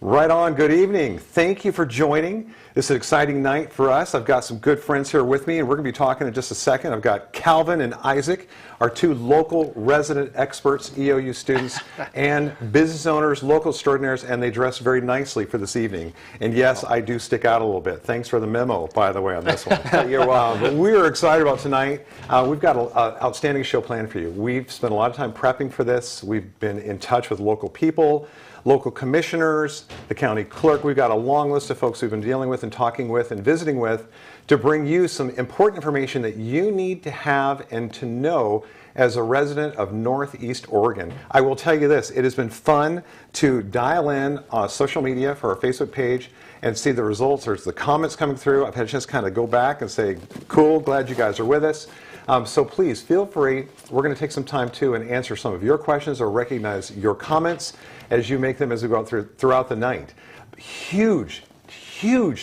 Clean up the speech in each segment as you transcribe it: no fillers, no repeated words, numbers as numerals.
Right on. Good evening. Thank you for joining. This is an exciting night for us. I've got some good friends here with me, and we're going to be talking in just a second. I've got Calvin and Isaac, our two local resident experts, EOU students, and business owners, local extraordinaires, and they dress very nicely for this evening. And yes, I do stick out a little bit. Thanks for the memo, by the way, on this one. You're welcome. But we're excited about tonight. We've got an outstanding show planned for you. We've spent a lot of time prepping for this. We've been in touch with local people, local commissioners, the county clerk. We've got a long list of folks we've been dealing with and talking with and visiting with to bring you some important information that you need to have and to know as a resident of Northeast Oregon. I will tell you this, it has been fun to dial in social media for our Facebook page and see the results. There's the comments coming through. I've had a chance to kind of go back and say, cool, glad you guys are with us. So please feel free. We're going to take some time too and answer some of your questions or recognize your comments as you make them as we go throughout the night. Huge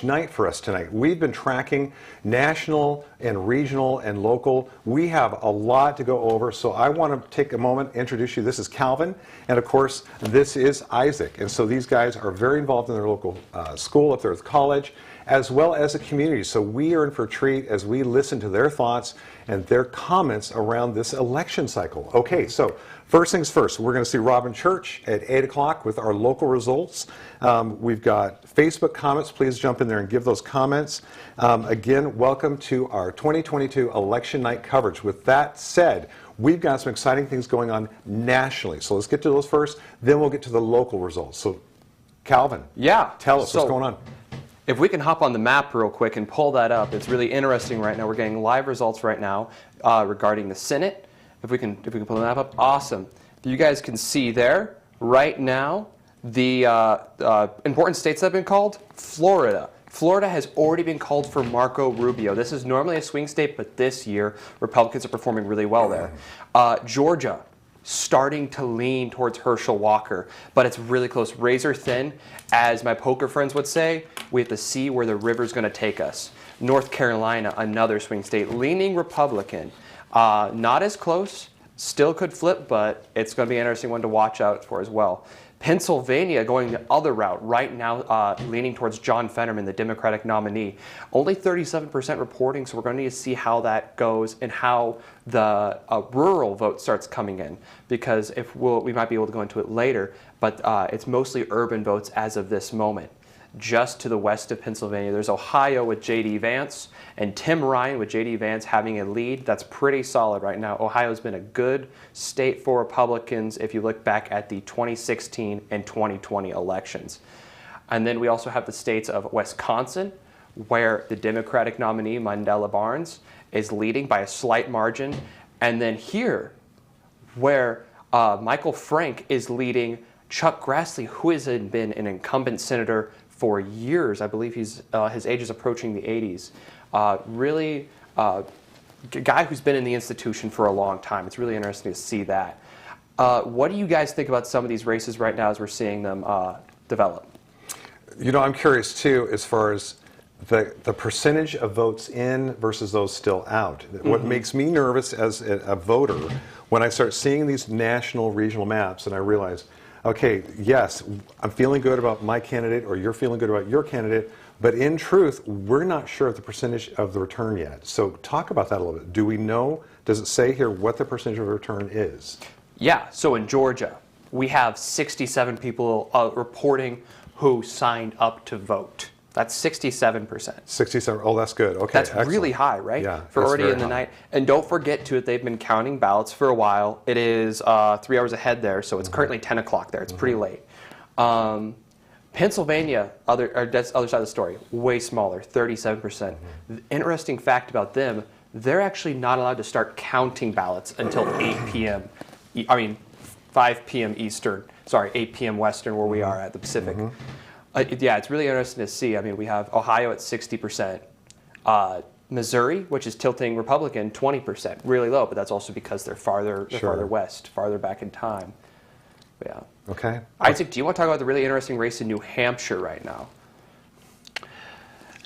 night for us tonight. We've been tracking national and regional and local. We have a lot to go over, so I want to take a moment to introduce you. This is Calvin, and of course, this is Isaac. And so these guys are very involved in their local school up there at the college, as well as the community. So we are in for a treat as we listen to their thoughts and their comments around this election cycle. Okay, so first things first, we're going to see Robin Church at 8 o'clock with our local results. We've got Facebook comments. Please jump in there and give those comments. Again, welcome to our 2022 election night coverage. With that said, we've got some exciting things going on nationally. So let's get to those first, then we'll get to the local results. So Calvin, tell us what's going on. If we can hop on the map real quick and pull that up, it's really interesting right now. We're getting live results right now regarding the Senate. If we can pull the map up, awesome. You guys can see there right now the important states that have been called. Florida. Florida has already been called for Marco Rubio. This is normally a swing state, but this year Republicans are performing really well there. Georgia, starting to lean towards Herschel Walker, but it's really close, razor thin. As my poker friends would say, we have to see where the river's going to take us. North Carolina, another swing state, leaning Republican. Not as close, still could flip, but it's going to be an interesting one to watch out for as well. Pennsylvania going the other route right now, leaning towards John Fetterman, the Democratic nominee. Only 37% reporting, so we're going to need to see how that goes and how the rural vote starts coming in, because we might be able to go into it later, but it's mostly urban votes as of this moment. Just to the west of Pennsylvania, there's Ohio with J.D. Vance and Tim Ryan with J.D. Vance having a lead. That's pretty solid right now. Ohio's been a good state for Republicans if you look back at the 2016 and 2020 elections. And then we also have the states of Wisconsin, where the Democratic nominee, Mandela Barnes, is leading by a slight margin. And then here, where Michael Frank is leading Chuck Grassley, who has been an incumbent senator for years. I believe his age is approaching the 80s. Really, a guy who's been in the institution for a long time. It's really interesting to see that. What do you guys think about some of these races right now as we're seeing them develop? You know, I'm curious too, as far as the percentage of votes in versus those still out. What makes me nervous as a voter when I start seeing these national, regional maps and I realize, okay, yes, I'm feeling good about my candidate or you're feeling good about your candidate, but in truth, we're not sure of the percentage of the return yet. So talk about that a little bit. Do we know, does it say here what the percentage of return is? Yeah, so in Georgia, we have 67 people reporting who signed up to vote. That's 67%. 67, oh, that's good. Okay, that's excellent. really high, right? Yeah, for already in the night. And don't forget to it, they've been counting ballots for a while. It is 3 hours ahead there, so it's currently 10 o'clock there. It's pretty late. Pennsylvania, that's the other side of the story, way smaller, 37%. The interesting fact about them, they're actually not allowed to start counting ballots until 8 p.m. 5 p.m. Eastern. Sorry, 8 p.m. Western, where we are at the Pacific. Yeah, it's really interesting to see. I mean, we have Ohio at 60%. Missouri, which is tilting Republican, 20%. Really low, but that's also because they're farther west, farther back in time. But yeah. Okay. Isaac, do you want to talk about the really interesting race in New Hampshire right now?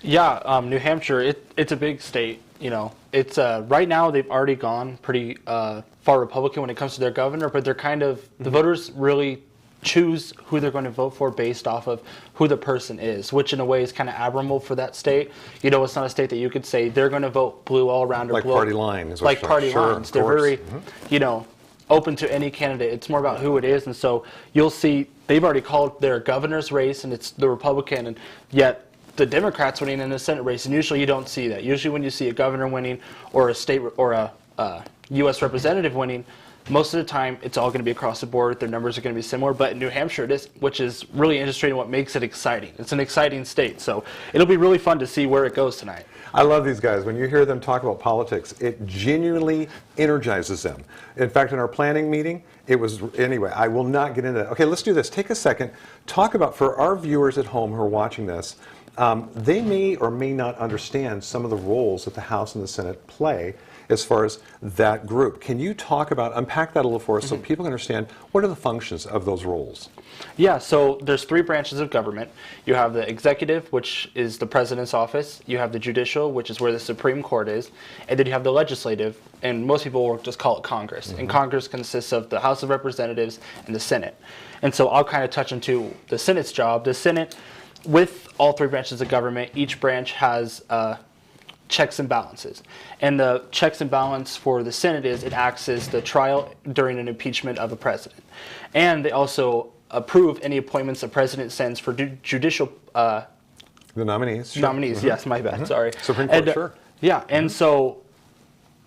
Yeah, New Hampshire, it's a big state. You know, it's right now they've already gone pretty far Republican when it comes to their governor, but they're kind of the voters really choose who they're going to vote for based off of who the person is, which in a way is kind of admirable for that state. You know, it's not a state that you could say they're going to vote blue all around or like blue. Party line is what like party sure, lines. They're very, you know, open to any candidate. It's more about who it is, and so you'll see they've already called their governor's race, and it's the Republican, and yet the Democrats winning in the Senate race, and usually you don't see that. Usually when you see a governor winning or a state or a U.S. representative winning, most of the time it's all going to be across the board. Their numbers are going to be similar, but in New Hampshire it is, which is really interesting, what makes it exciting. It's an exciting state, so it'll be really fun to see where it goes tonight. I love these guys. When you hear them talk about politics, it genuinely energizes them. In fact, in our planning meeting, it was, anyway, I will not get into that. Okay, let's do this. Take a second. Talk about, for our viewers at home who are watching this, they may or may not understand some of the roles that the House and the Senate play. as far as that group. Can you talk about, unpack that a little for us so people can understand what are the functions of those roles? Yeah, so there's 3 branches of government. You have the executive, which is the president's office. You have the judicial, which is where the Supreme Court is. And then you have the legislative, and most people will just call it Congress. And Congress consists of the House of Representatives and the Senate. And so I'll kind of touch into the Senate's job. The Senate, with all 3 branches of government, each branch has checks and balances. And the checks and balance for the Senate is it acts as the trial during an impeachment of a president. And they also approve any appointments the president sends for judicial The nominees. Sure. nominees. Yes, my bad. Sorry. Supreme Court, And, sure. Yeah, and so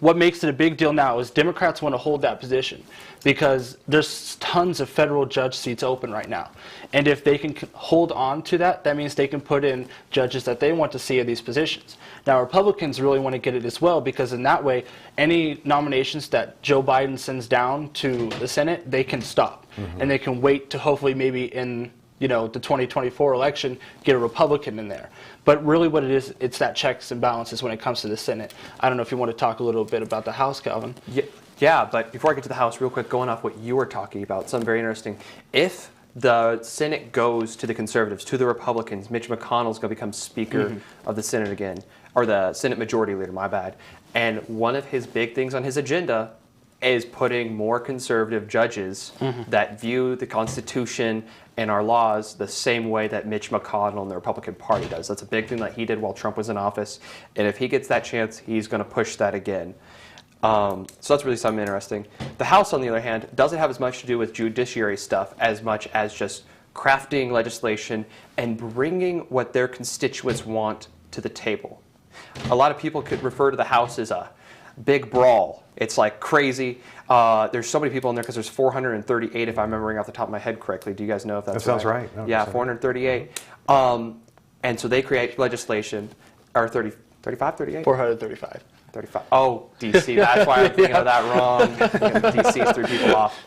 what makes it a big deal now is Democrats want to hold that position because there's tons of federal judge seats open right now. And if they can hold on to that, that means they can put in judges that they want to see in these positions. Now, Republicans really want to get it as well because in that way, any nominations that Joe Biden sends down to the Senate, they can stop. And they can wait to hopefully maybe in the 2024 election, get a Republican in there. But really what it is, it's that checks and balances when it comes to the Senate. I don't know if you want to talk a little bit about the House, Calvin. Yeah, but before I get to the House, real quick, going off what you were talking about, something very interesting. If the Senate goes to the conservatives, to the Republicans, Mitch McConnell's going to become Speaker of the Senate again, or the Senate Majority Leader, my bad. And one of his big things on his agenda is putting more conservative judges that view the Constitution and our laws the same way that Mitch McConnell and the Republican Party does. That's a big thing that he did while Trump was in office. And if he gets that chance, he's going to push that again. So that's really something interesting. The House, on the other hand, doesn't have as much to do with judiciary stuff as much as just crafting legislation and bringing what their constituents want to the table. A lot of people could refer to the House as a big brawl. It's like crazy. There's so many people in there because there's 438, if I'm remembering off the top of my head correctly. Do you guys know if that's That sounds right. No, yeah, that's 438. And so they create legislation, or 35, 38? 435. 35. Oh, DC. That's why I'm thinking of that wrong. DC threw people off.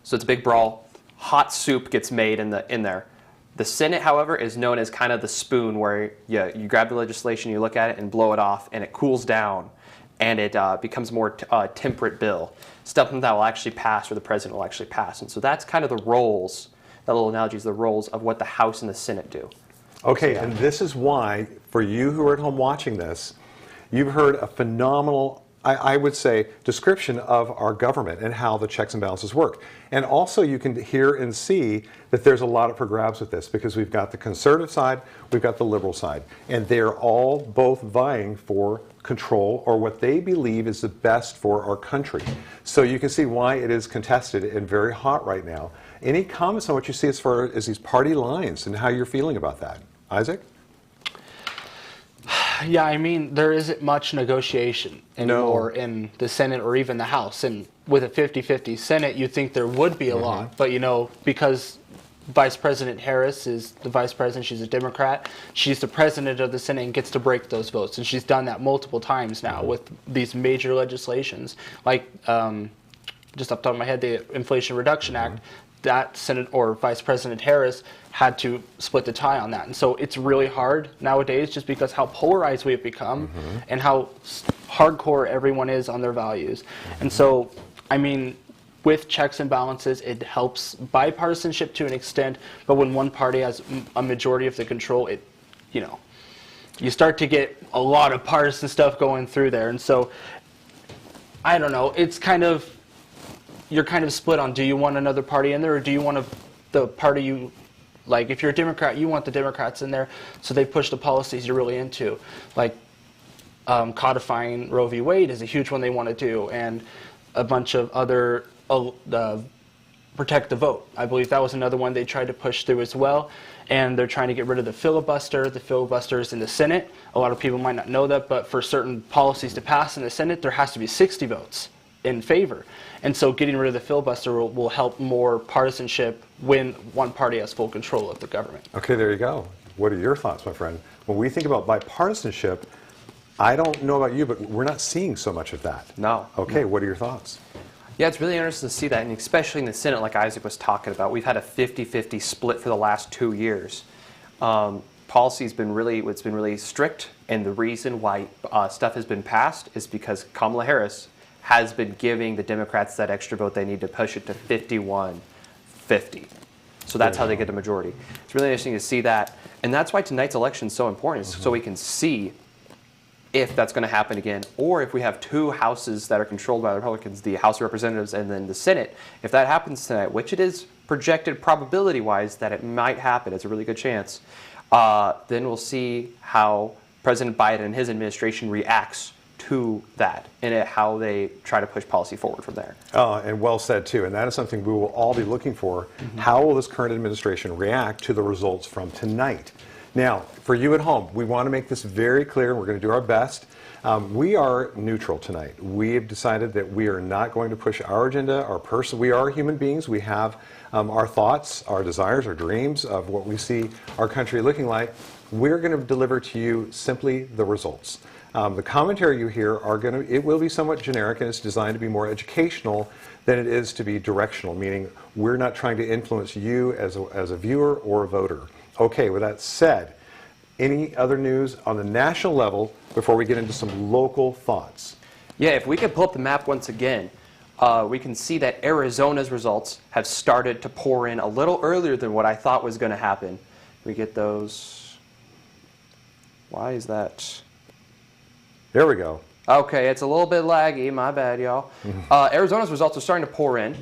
So it's a big brawl. Hot soup gets made in there. The Senate, however, is known as kind of the spoon where you grab the legislation, you look at it and blow it off, and it cools down, and it becomes a more temperate bill. Something that will actually pass or the president will actually pass. And so that's kind of the roles, that little analogy is the roles of what the House and the Senate do. Okay, and this is why, for you who are at home watching this, you've heard a phenomenal, I would say, description of our government and how the checks and balances work. And also you can hear and see that there's a lot up for grabs with this because we've got the conservative side, we've got the liberal side, and they're all both vying for control or what they believe is the best for our country. So you can see why it is contested and very hot right now. Any comments on what you see as far as these party lines and how you're feeling about that? Isaac? Yeah, I mean, there isn't much negotiation anymore in the Senate or even the House. And with a 50-50 Senate, you'd think there would be a lot. But, because Vice President Harris is the vice president, she's a Democrat, she's the president of the Senate and gets to break those votes. And she's done that multiple times now with these major legislations. Like, just off the top of my head, the Inflation Reduction Act, that Senate or Vice President Harris had to split the tie on that. And so it's really hard nowadays just because how polarized we've become and how hardcore everyone is on their values. And so, I mean, with checks and balances, it helps bipartisanship to an extent, but when one party has a majority of the control, you start to get a lot of partisan stuff going through there. And so, I don't know, it's you're kind of split on, do you want another party in there, or do you want the party you, like if you're a Democrat, you want the Democrats in there, so they push the policies you're really into. Like codifying Roe v. Wade is a huge one they want to do, and a bunch of other, protect the vote. I believe that was another one they tried to push through as well, and they're trying to get rid of the filibuster. The filibuster is in the Senate. A lot of people might not know that, but for certain policies to pass in the Senate, there has to be 60 votes in favor. And so getting rid of the filibuster will help more partisanship when one party has full control of the government. Okay, there you go. What are your thoughts, my friend? When we think about bipartisanship, I don't know about you, but we're not seeing so much of that. No. Okay, what are your thoughts? Yeah, it's really interesting to see that, and especially in the Senate, like Isaac was talking about. We've had a 50-50 split for the last 2 years. Policy's been really strict And the reason why stuff has been passed is because Kamala Harris has been giving the Democrats that extra vote they need to push it to 51-50. So that's how they get the majority. It's really interesting to see that. And that's why tonight's election is so important, so we can see if that's going to happen again, or if we have two houses that are controlled by the Republicans, the House of Representatives and then the Senate. If that happens tonight, which it is projected probability-wise that it might happen, it's a really good chance, then we'll see how President Biden and his administration reacts to that and how they try to push policy forward from there. And well said, too. And that is something we will all be looking for. How will this current administration react to the results from tonight? Now, for you at home, we want to make this very clear, and we're going to do our best. We are neutral tonight. We have decided that we are not going to push our agenda, our person. We are human beings. We have our thoughts, our desires, our dreams of what we see our country looking like. We're going to deliver to you simply the results. The commentary you hear it will be somewhat generic, and it's designed to be more educational than it is to be directional, meaning we're not trying to influence you as a viewer or a voter. Okay, with that said, any other news on the national level before we get into some local thoughts? Yeah, if we could pull up the map once again, we can see that Arizona's results have started to pour in a little earlier than what I thought was going to happen. We get those. Why is that? There we go. Okay, it's a little bit laggy. My bad, y'all. Arizona's results are starting to pour in.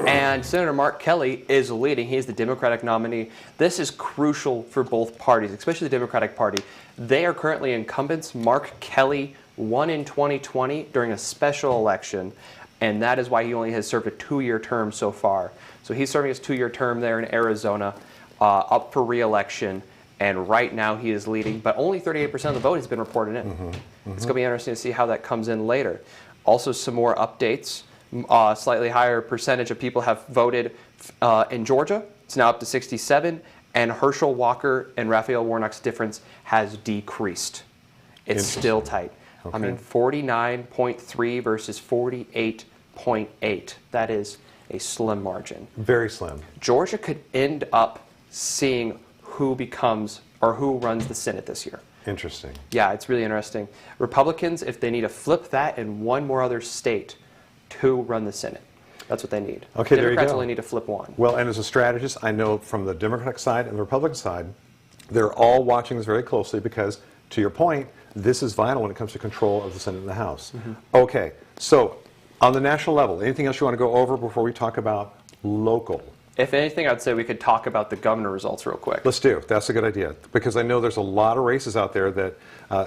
And Senator Mark Kelly is leading. He's the Democratic nominee. This is crucial for both parties, especially the Democratic Party. They are currently incumbents. Mark Kelly won in 2020 during a special election, and that is why he only has served a 2-year term so far. So he's serving his 2-year term there in Arizona, up for re-election, and right now he is leading, but only 38% of the vote has been reported in. It's going to be interesting to see how that comes in later. Also, some more updates. Slightly higher percentage of people have voted in Georgia. It's now up to 67, and Herschel Walker and Raphael Warnock's difference has decreased. It's still tight. Okay. I mean, 49.3 versus 48.8. That is a slim margin. Very slim. Georgia could end up seeing who becomes or who runs the Senate this year. Interesting. Yeah, it's really interesting. Republicans, if they need to flip that in one more other state to run the Senate. That's what they need. Okay, there you Democrats go. only need to flip one. Well, and as a strategist, I know from the Democratic side and the Republican side, they're all watching this very closely because, to your point, this is vital when it comes to control of the Senate and the House. Okay, so on the national level, anything else you want to go over before we talk about local? If anything, I'd say we could talk about the governor results real quick. Let's do. That's a good idea. Because I know there's a lot of races out there that,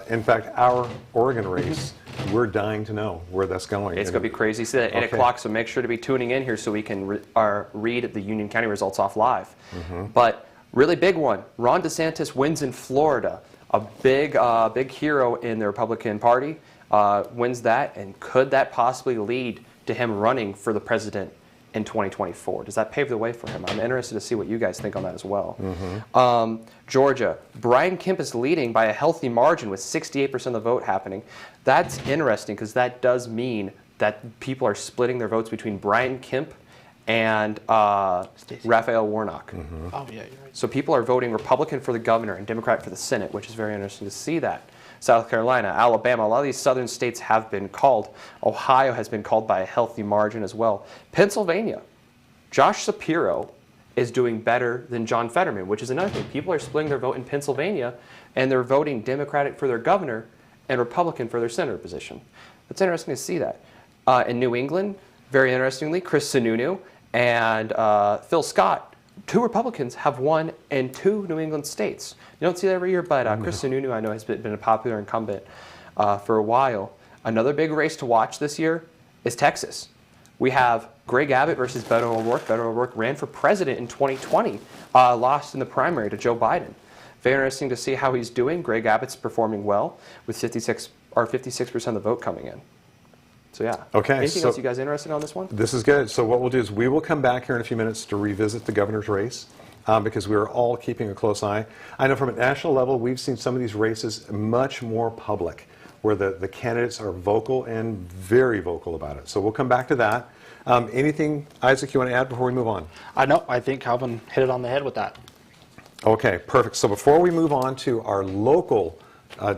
in fact, our Oregon race, we're dying to know where that's going. It's going to be crazy. See at 8 o'clock, so make sure to be tuning in here so we can read the Union County results off live. But really big one. Ron DeSantis wins in Florida. A big hero in the Republican Party wins that. And could that possibly lead to him running for the president in 2024? Does that pave the way for him? I'm interested to see what you guys think on that as well. Georgia, Brian Kemp is leading by a healthy margin with 68% of the vote happening. That's interesting because that does mean that people are splitting their votes between Brian Kemp and Raphael Warnock. Oh, yeah, you're right. So people are voting Republican for the governor and Democrat for the Senate, which is very interesting to see that. South Carolina, Alabama, a lot of these southern states have been called. Ohio has been called by a healthy margin as well. Pennsylvania, Josh Shapiro is doing better than John Fetterman, which is another thing. People are splitting their vote in Pennsylvania, and they're voting Democratic for their governor and Republican for their senator position. It's interesting to see that. In New England, very interestingly, Chris Sununu and Phil Scott, 2 Republicans have won in 2 New England states. You don't see that every year, but Chris Sununu, I know, has been a popular incumbent for a while. Another big race to watch this year is Texas. We have Greg Abbott versus Beto O'Rourke. Beto O'Rourke ran for president in 2020, lost in the primary to Joe Biden. Very interesting to see how he's doing. Greg Abbott's performing well with 56% of the vote coming in. So yeah. Okay. Anything else you guys interested on this one? This is good. So what we'll do is we will come back here in a few minutes to revisit the governor's race because we're all keeping a close eye. I know from a national level, we've seen some of these races much more public, where the candidates are vocal and very vocal about it. So we'll come back to that. Anything, Isaac, you want to add before we move on? I think Calvin hit it on the head with that. Okay, perfect. So before we move on to our local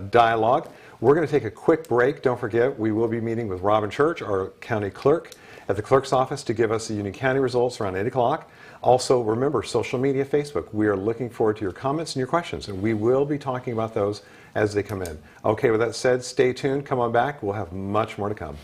dialogue. We're going to take a quick break. Don't forget, we will be meeting with Robin Church, our county clerk, at the clerk's office to give us the Union County results around 8 o'clock. Also, remember, social media, Facebook. We are looking forward to your comments and your questions, and we will be talking about those as they come in. Okay, with that said, stay tuned. Come on back. We'll have much more to come.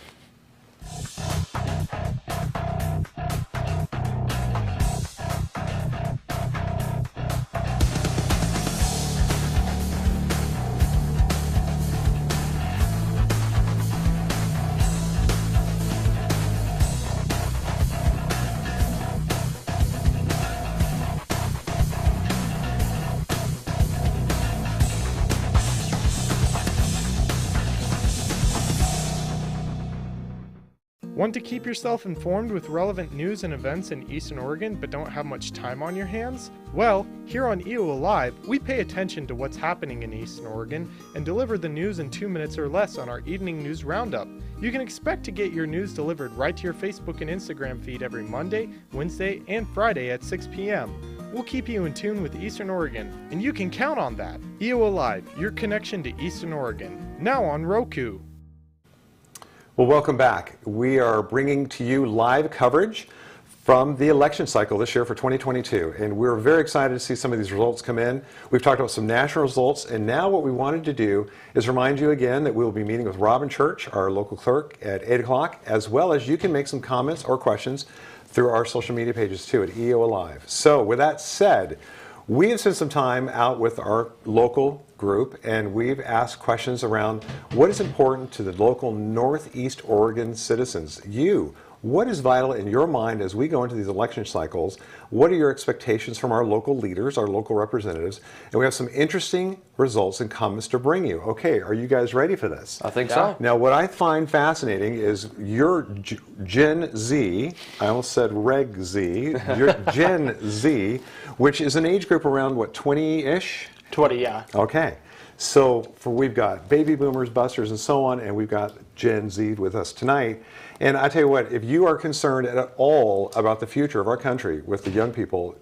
Want to keep yourself informed with relevant news and events in Eastern Oregon but don't have much time on your hands? Well, here on EOA Live, we pay attention to what's happening in Eastern Oregon and deliver the news in 2 minutes or less on our evening news roundup. You can expect to get your news delivered right to your Facebook and Instagram feed every Monday, Wednesday, and Friday at 6 p.m. We'll keep you in tune with Eastern Oregon, and you can count on that. EOA Live, your connection to Eastern Oregon, now on Roku. Well, welcome back. We are bringing to you live coverage from the election cycle this year for 2022, and we're very excited to see some of these results come in. We've talked about some national results, and now what we wanted to do is remind you again that we will be meeting with Robin Church, our local clerk, at 8 o'clock, as well as you can make some comments or questions through our social media pages too at EOA Live. So with that said, we have spent some time out with our local group, and we've asked questions around what is important to the local Northeast Oregon citizens. What is vital in your mind as we go into these election cycles? What are your expectations from our local leaders, our local representatives? And we have some interesting results and comments to bring you. Okay, are you guys ready for this? I think so. Now, what I find fascinating is your Gen Z, I almost said Reg Z, your Gen Z, which is an age group around, what, 20-ish? 20, yeah. Okay. So we've got baby boomers, busters, and so on, and we've got Gen Z with us tonight. And I tell you what, if you are concerned at all about the future of our country with the young people,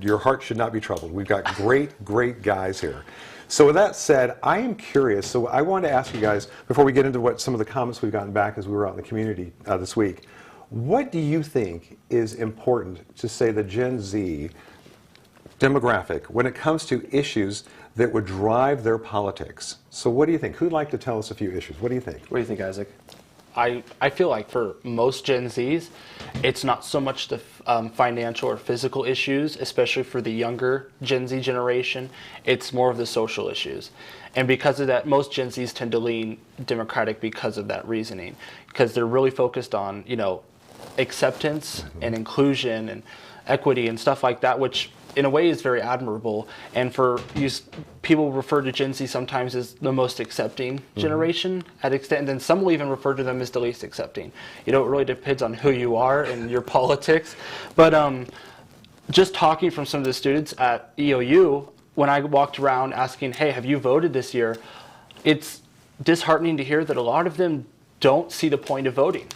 your heart should not be troubled. We've got great guys here. So with that said, I am curious. So I wanted to ask you guys, before we get into what some of the comments we've gotten back as we were out in the community this week, what do you think is important to say the Gen Z demographic when it comes to issues that would drive their politics? So what do you think? Who'd like to tell us a few issues? What do you think? What do you think, Isaac? I feel like for most Gen Zs, it's not so much the financial or physical issues, especially for the younger Gen Z generation. It's more of the social issues. And because of that, most Gen Zs tend to lean Democratic because of that reasoning, because they're really focused on, acceptance and inclusion and equity and stuff like that, which in a way is very admirable. And people refer to Gen Z sometimes as the most accepting generation at extent, and then some will even refer to them as the least accepting. It really depends on who you are and your politics. But just talking from some of the students at EOU, when I walked around asking, hey, have you voted this year? It's disheartening to hear that a lot of them don't see the point of voting.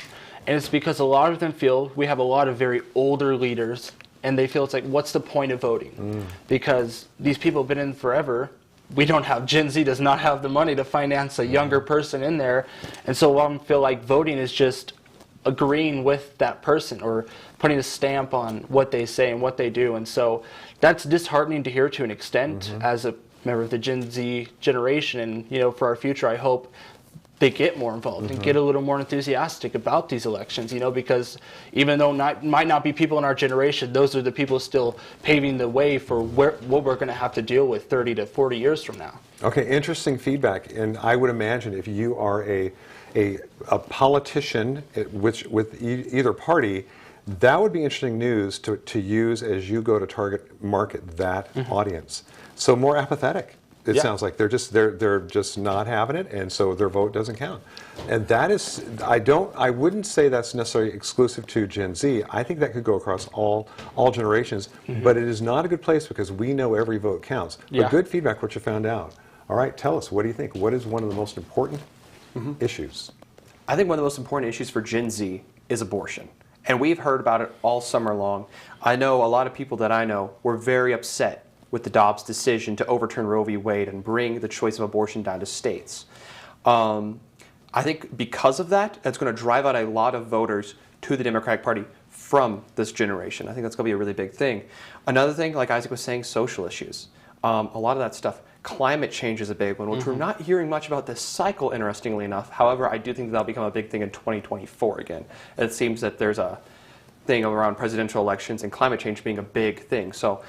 And it's because a lot of them feel we have a lot of very older leaders, and they feel it's like, what's the point of voting? Because these people have been in forever. Gen Z does not have the money to finance a younger person in there. And so I feel like voting is just agreeing with that person or putting a stamp on what they say and what they do. And so that's disheartening to hear to an extent as a member of the Gen Z generation. And, for our future, I hope they get more involved and get a little more enthusiastic about these elections, because even though might not be people in our generation, those are the people still paving the way for what we're going to have to deal with 30 to 40 years from now. Okay, interesting feedback. And I would imagine if you are a politician with either party, that would be interesting news to use as you go to target market that audience. So more apathetic. It sounds like they're just not having it, and so their vote doesn't count. And that is, I wouldn't say that's necessarily exclusive to Gen Z. I think that could go across all generations, but it is not a good place because we know every vote counts. But good feedback, what you found out. All right, tell us, what do you think? What is one of the most important issues? I think one of the most important issues for Gen Z is abortion. And we've heard about it all summer long. I know a lot of people that I know were very upset with the Dobbs decision to overturn Roe v. Wade and bring the choice of abortion down to states. I think because of that, that's going to drive out a lot of voters to the Democratic Party from this generation. I think that's going to be a really big thing. Another thing, like Isaac was saying, social issues. A lot of that stuff. Climate change is a big one, which we're not hearing much about this cycle, interestingly enough. However, I do think that'll become a big thing in 2024 again. It seems that there's a thing around presidential elections and climate change being a big thing. So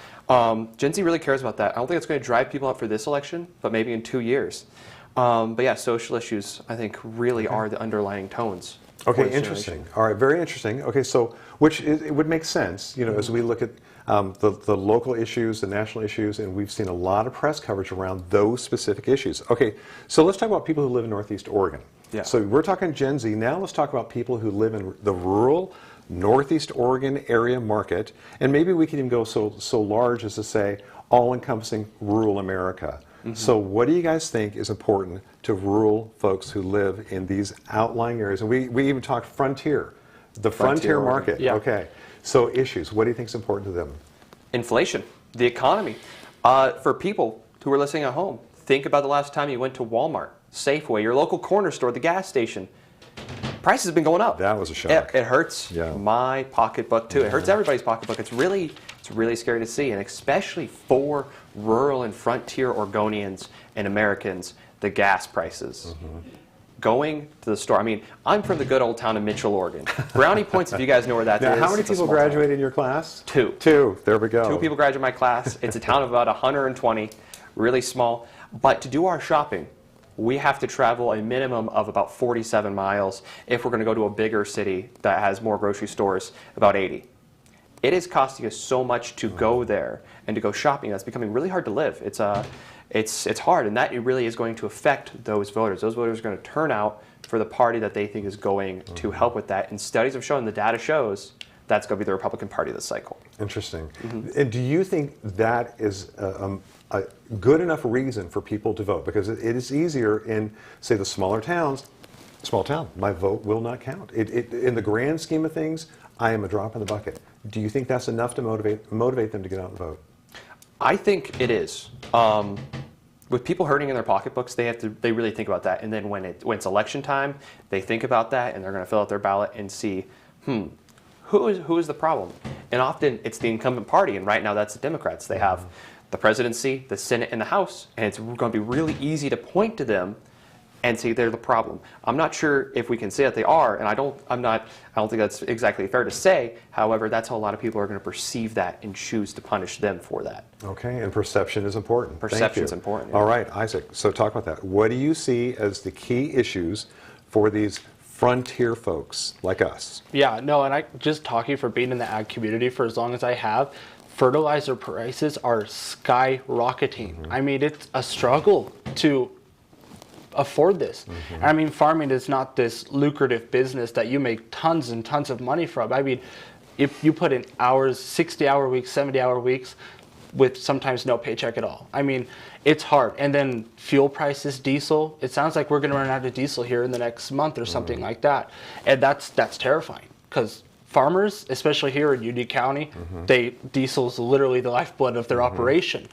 Gen Z really cares about that. I don't think it's going to drive people out for this election, but maybe in 2 years. But yeah, social issues, I think, really are the underlying tones. Okay, interesting. All right, very interesting. Okay, so it would make sense, as we look at the local issues, the national issues, and we've seen a lot of press coverage around those specific issues. Okay, so let's talk about people who live in Northeast Oregon. Yeah. So we're talking Gen Z. Now let's talk about people who live in the rural Northeast Oregon area market, and maybe we can even go so large as to say all-encompassing rural America. So what do you guys think is important to rural folks who live in these outlying areas? And we even talked frontier, the frontier market. Yeah. Okay. So issues, what do you think is important to them? Inflation, the economy. For people who are listening at home, think about the last time you went to Walmart, Safeway, your local corner store, the gas station. Prices have been going up. That was a shock. It hurts my pocketbook too. It hurts everybody's pocketbook. It's really scary to see, and especially for rural and frontier Oregonians and Americans, the gas prices. Going to the store. I mean, I'm from the good old town of Mitchell, Oregon. Brownie Points, if you guys know where that now, is. how many people graduated in your class? Two. Two. There we go. 2 people graduated my class. It's a town of about 120, really small. But to do our shopping, we have to travel a minimum of about 47 miles. If we're going to go to a bigger city that has more grocery stores, about 80. It is costing us so much to go there and to go shopping. That's becoming really hard to live. It's hard, and that really is going to affect those voters. Those voters are going to turn out for the party that they think is going to help with that. And studies have shown, the data shows, that's going to be the Republican Party this cycle. Interesting. And do you think that is a good enough reason for people to vote? Because it is easier in, say, the smaller towns. Small town, my vote will not count. In the grand scheme of things, I am a drop in the bucket. Do you think that's enough to motivate them to get out and vote? I think it is. With people hurting in their pocketbooks, they really think about that. And then when it's election time, they think about that, and they're going to fill out their ballot and see, who is the problem? And often it's the incumbent party, and right now that's the Democrats. They have the presidency, the Senate, and the House, and it's going to be really easy to point to them and say they're the problem. I'm not sure if we can say that they are, and I don't think that's exactly fair to say. However, that's how a lot of people are going to perceive that and choose to punish them for that. Okay, and perception is important. Perception is important. Yeah. All right, Isaac, so talk about that. What do you see as the key issues for these frontier folks like us? Yeah, no, and I just talking for being in the ag community for as long as I have, fertilizer prices are skyrocketing. I mean, it's a struggle to afford this. I mean, farming is not this lucrative business that you make tons and tons of money from. I mean, if you put in hours, 60-hour weeks, 70-hour weeks, with sometimes no paycheck at all. I mean, it's hard. And then fuel prices, diesel, it sounds like we're going to run out of diesel here in the next month or something like that. And that's terrifying, because farmers, especially here in UD County, diesel is literally the lifeblood of their operation.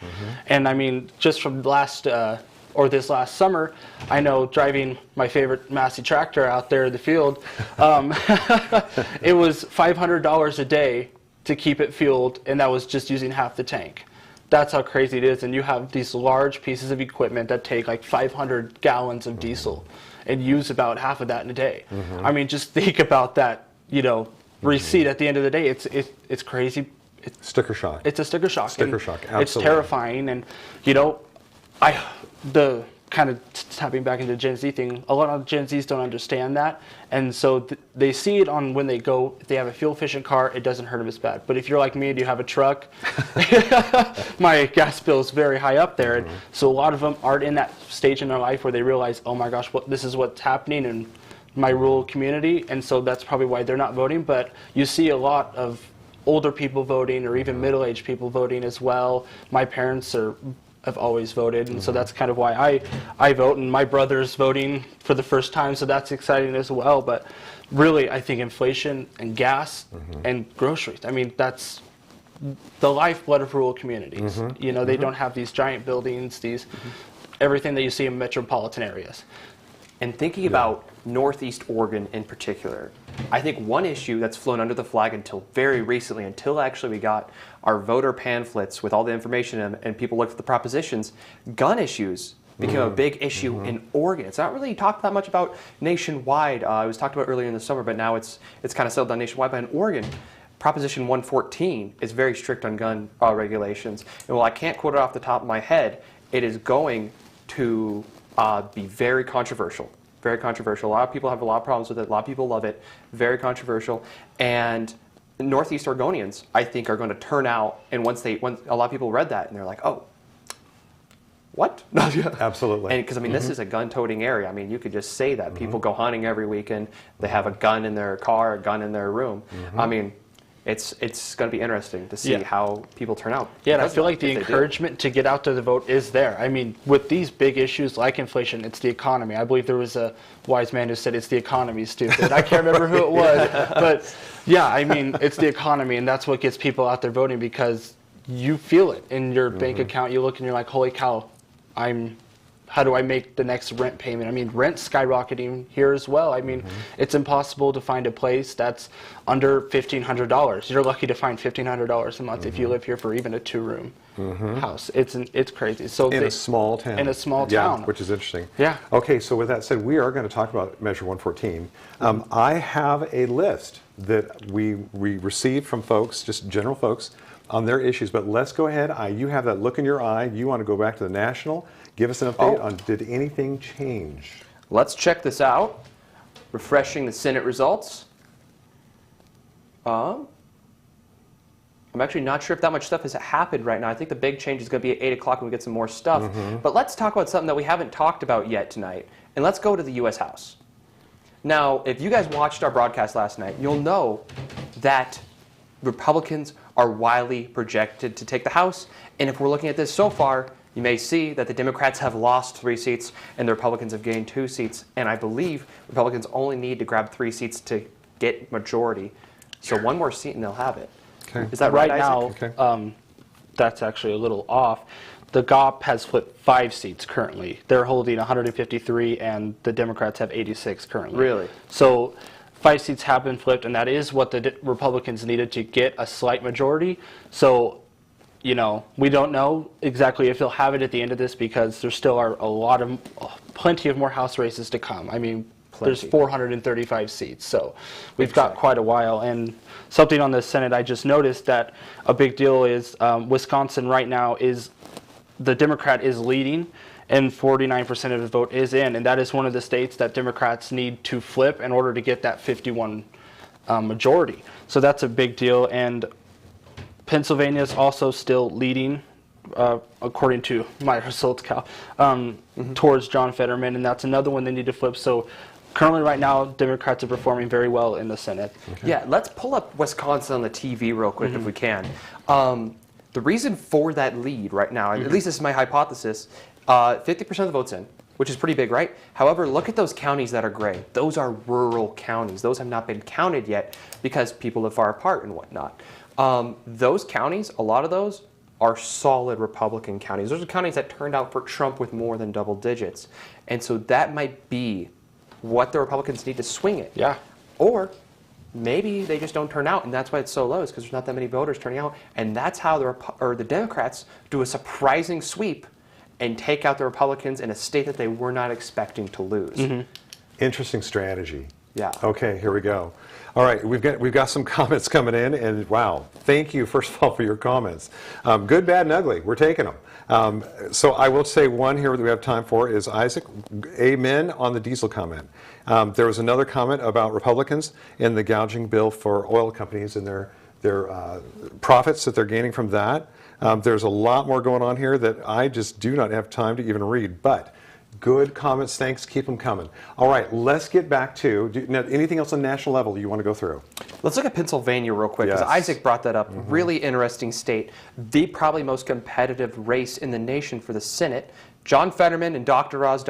And I mean, just from this last summer, I know driving my favorite Massey tractor out there in the field, it was $500 a day to keep it fueled, and that was just using half the tank. That's how crazy it is. And you have these large pieces of equipment that take like 500 gallons of diesel and use about half of that in a day. I mean, just think about that, receipt at the end of the day. It's crazy. Sticker shock. It's a sticker shock. Sticker shock, absolutely. It's terrifying, and the kind of tapping back into Gen Z thing, a lot of Gen Zs don't understand that, and so they see it on when they go, if they have a fuel efficient car, it doesn't hurt them as bad. But if you're like me and you have a truck, my gas bill is very high up there, and so a lot of them aren't in that stage in their life where they realize, oh my gosh, this is what's happening in my rural community, and so that's probably why they're not voting. But you see a lot of older people voting, or even middle-aged people voting as well. My parents have always voted, and so that's kind of why I vote, and my brother's voting for the first time, so that's exciting as well. But really, I think inflation and gas and groceries, I mean, that's the lifeblood of rural communities. You know, they don't have these giant buildings, these everything that you see in metropolitan areas. And thinking about Northeast Oregon in particular, I think one issue that's flown under the flag until very recently, until actually we got our voter pamphlets with all the information and people looked at the propositions, gun issues became a big issue in Oregon. It's not really talked that much about nationwide. It was talked about earlier in the summer, but now it's kind of settled down nationwide. But in Oregon, Proposition 114 is very strict on gun regulations. And while I can't quote it off the top of my head, it is going to be very controversial. Very controversial. A lot of people have a lot of problems with it. A lot of people love it. Very controversial. And Northeast Oregonians, I think, are going to turn out. And once a lot of people read that, and they're like, oh, what? Absolutely. And because, I mean, this is a gun-toting area. I mean, you could just say that. People go hunting every weekend. They have a gun in their car, a gun in their room. I mean, it's going to be interesting to see how people turn out. Yeah, and I feel like the encouragement to get out to the vote is there. I mean, with these big issues like inflation, it's the economy. I believe there was a wise man who said it's the economy, stupid. I can't remember who it was. But yeah, I mean, it's the economy, and that's what gets people out there voting, because you feel it in your bank account. You look and you're like, holy cow, how do I make the next rent payment? I mean, rent's skyrocketing here as well. I mean, it's impossible to find a place that's under $1,500. You're lucky to find $1,500 a month if you live here for even a 2-room house. It's crazy. So in a small town. In a small town. Which is interesting. Yeah. Okay, so with that said, we are going to talk about Measure 114. I have a list that we received from folks, just general folks, on their issues. But let's go ahead. You have that look in your eye. You want to go back to the national. Give us an update on, did anything change? Let's check this out. Refreshing the Senate results. I'm actually not sure if that much stuff has happened right now. I think the big change is going to be at 8 o'clock when we get some more stuff. But let's talk about something that we haven't talked about yet tonight. And let's go to the U.S. House. Now, if you guys watched our broadcast last night, you'll know that Republicans are widely projected to take the House. And if we're looking at this so far, you may see that the Democrats have lost 3 seats and the Republicans have gained 2 seats. And I believe Republicans only need to grab 3 seats to get majority. So 1 more seat and they'll have it. Okay. Is that right, now, Isaac? that's actually a little off. The GOP has flipped 5 seats currently. They're holding 153 and the Democrats have 86 currently. Really? So 5 seats have been flipped, and that is what the Republicans needed to get a slight majority. So, you know, we don't know exactly if they'll have it at the end of this, because there still are plenty of more House races to come. I mean, there's 435 seats, so we've got quite a while. And something on the Senate, I just noticed that a big deal is Wisconsin right now is, the Democrat is leading, and 49% of the vote is in, and that is one of the states that Democrats need to flip in order to get that 51 majority. So that's a big deal. And Pennsylvania is also still leading, according to my results, Cal, towards John Fetterman, and that's another one they need to flip. So currently right now, Democrats are performing very well in the Senate. Okay. Yeah, let's pull up Wisconsin on the TV real quick if we can. The reason for that lead right now, at least this is my hypothesis, 50% of the vote's in, which is pretty big, right? However, look at those counties that are gray. Those are rural counties. Those have not been counted yet because people live far apart and whatnot. Those counties, a lot of those, are solid Republican counties. Those are counties that turned out for Trump with more than double digits. And so that might be what the Republicans need to swing it. Yeah. Or maybe they just don't turn out, and that's why it's so low, is because there's not that many voters turning out. And that's how the Democrats do a surprising sweep and take out the Republicans in a state that they were not expecting to lose. Interesting strategy. Yeah. Okay, here we go. All right, we've got some comments coming in, and wow, thank you first of all for your comments. Good, bad, and ugly. We're taking them. So I will say one here that we have time for is Isaac. Amen on the diesel comment. There was another comment about Republicans in the gouging bill for oil companies and their profits that they're gaining from that. There's a lot more going on here that I just do not have time to even read, but good comments, thanks, keep them coming. All right, let's get back to, now, anything else on national level you want to go through? Let's look at Pennsylvania real quick, because Isaac brought that up. Really interesting state. The probably most competitive race in the nation for the Senate. John Fetterman and Dr. Oz,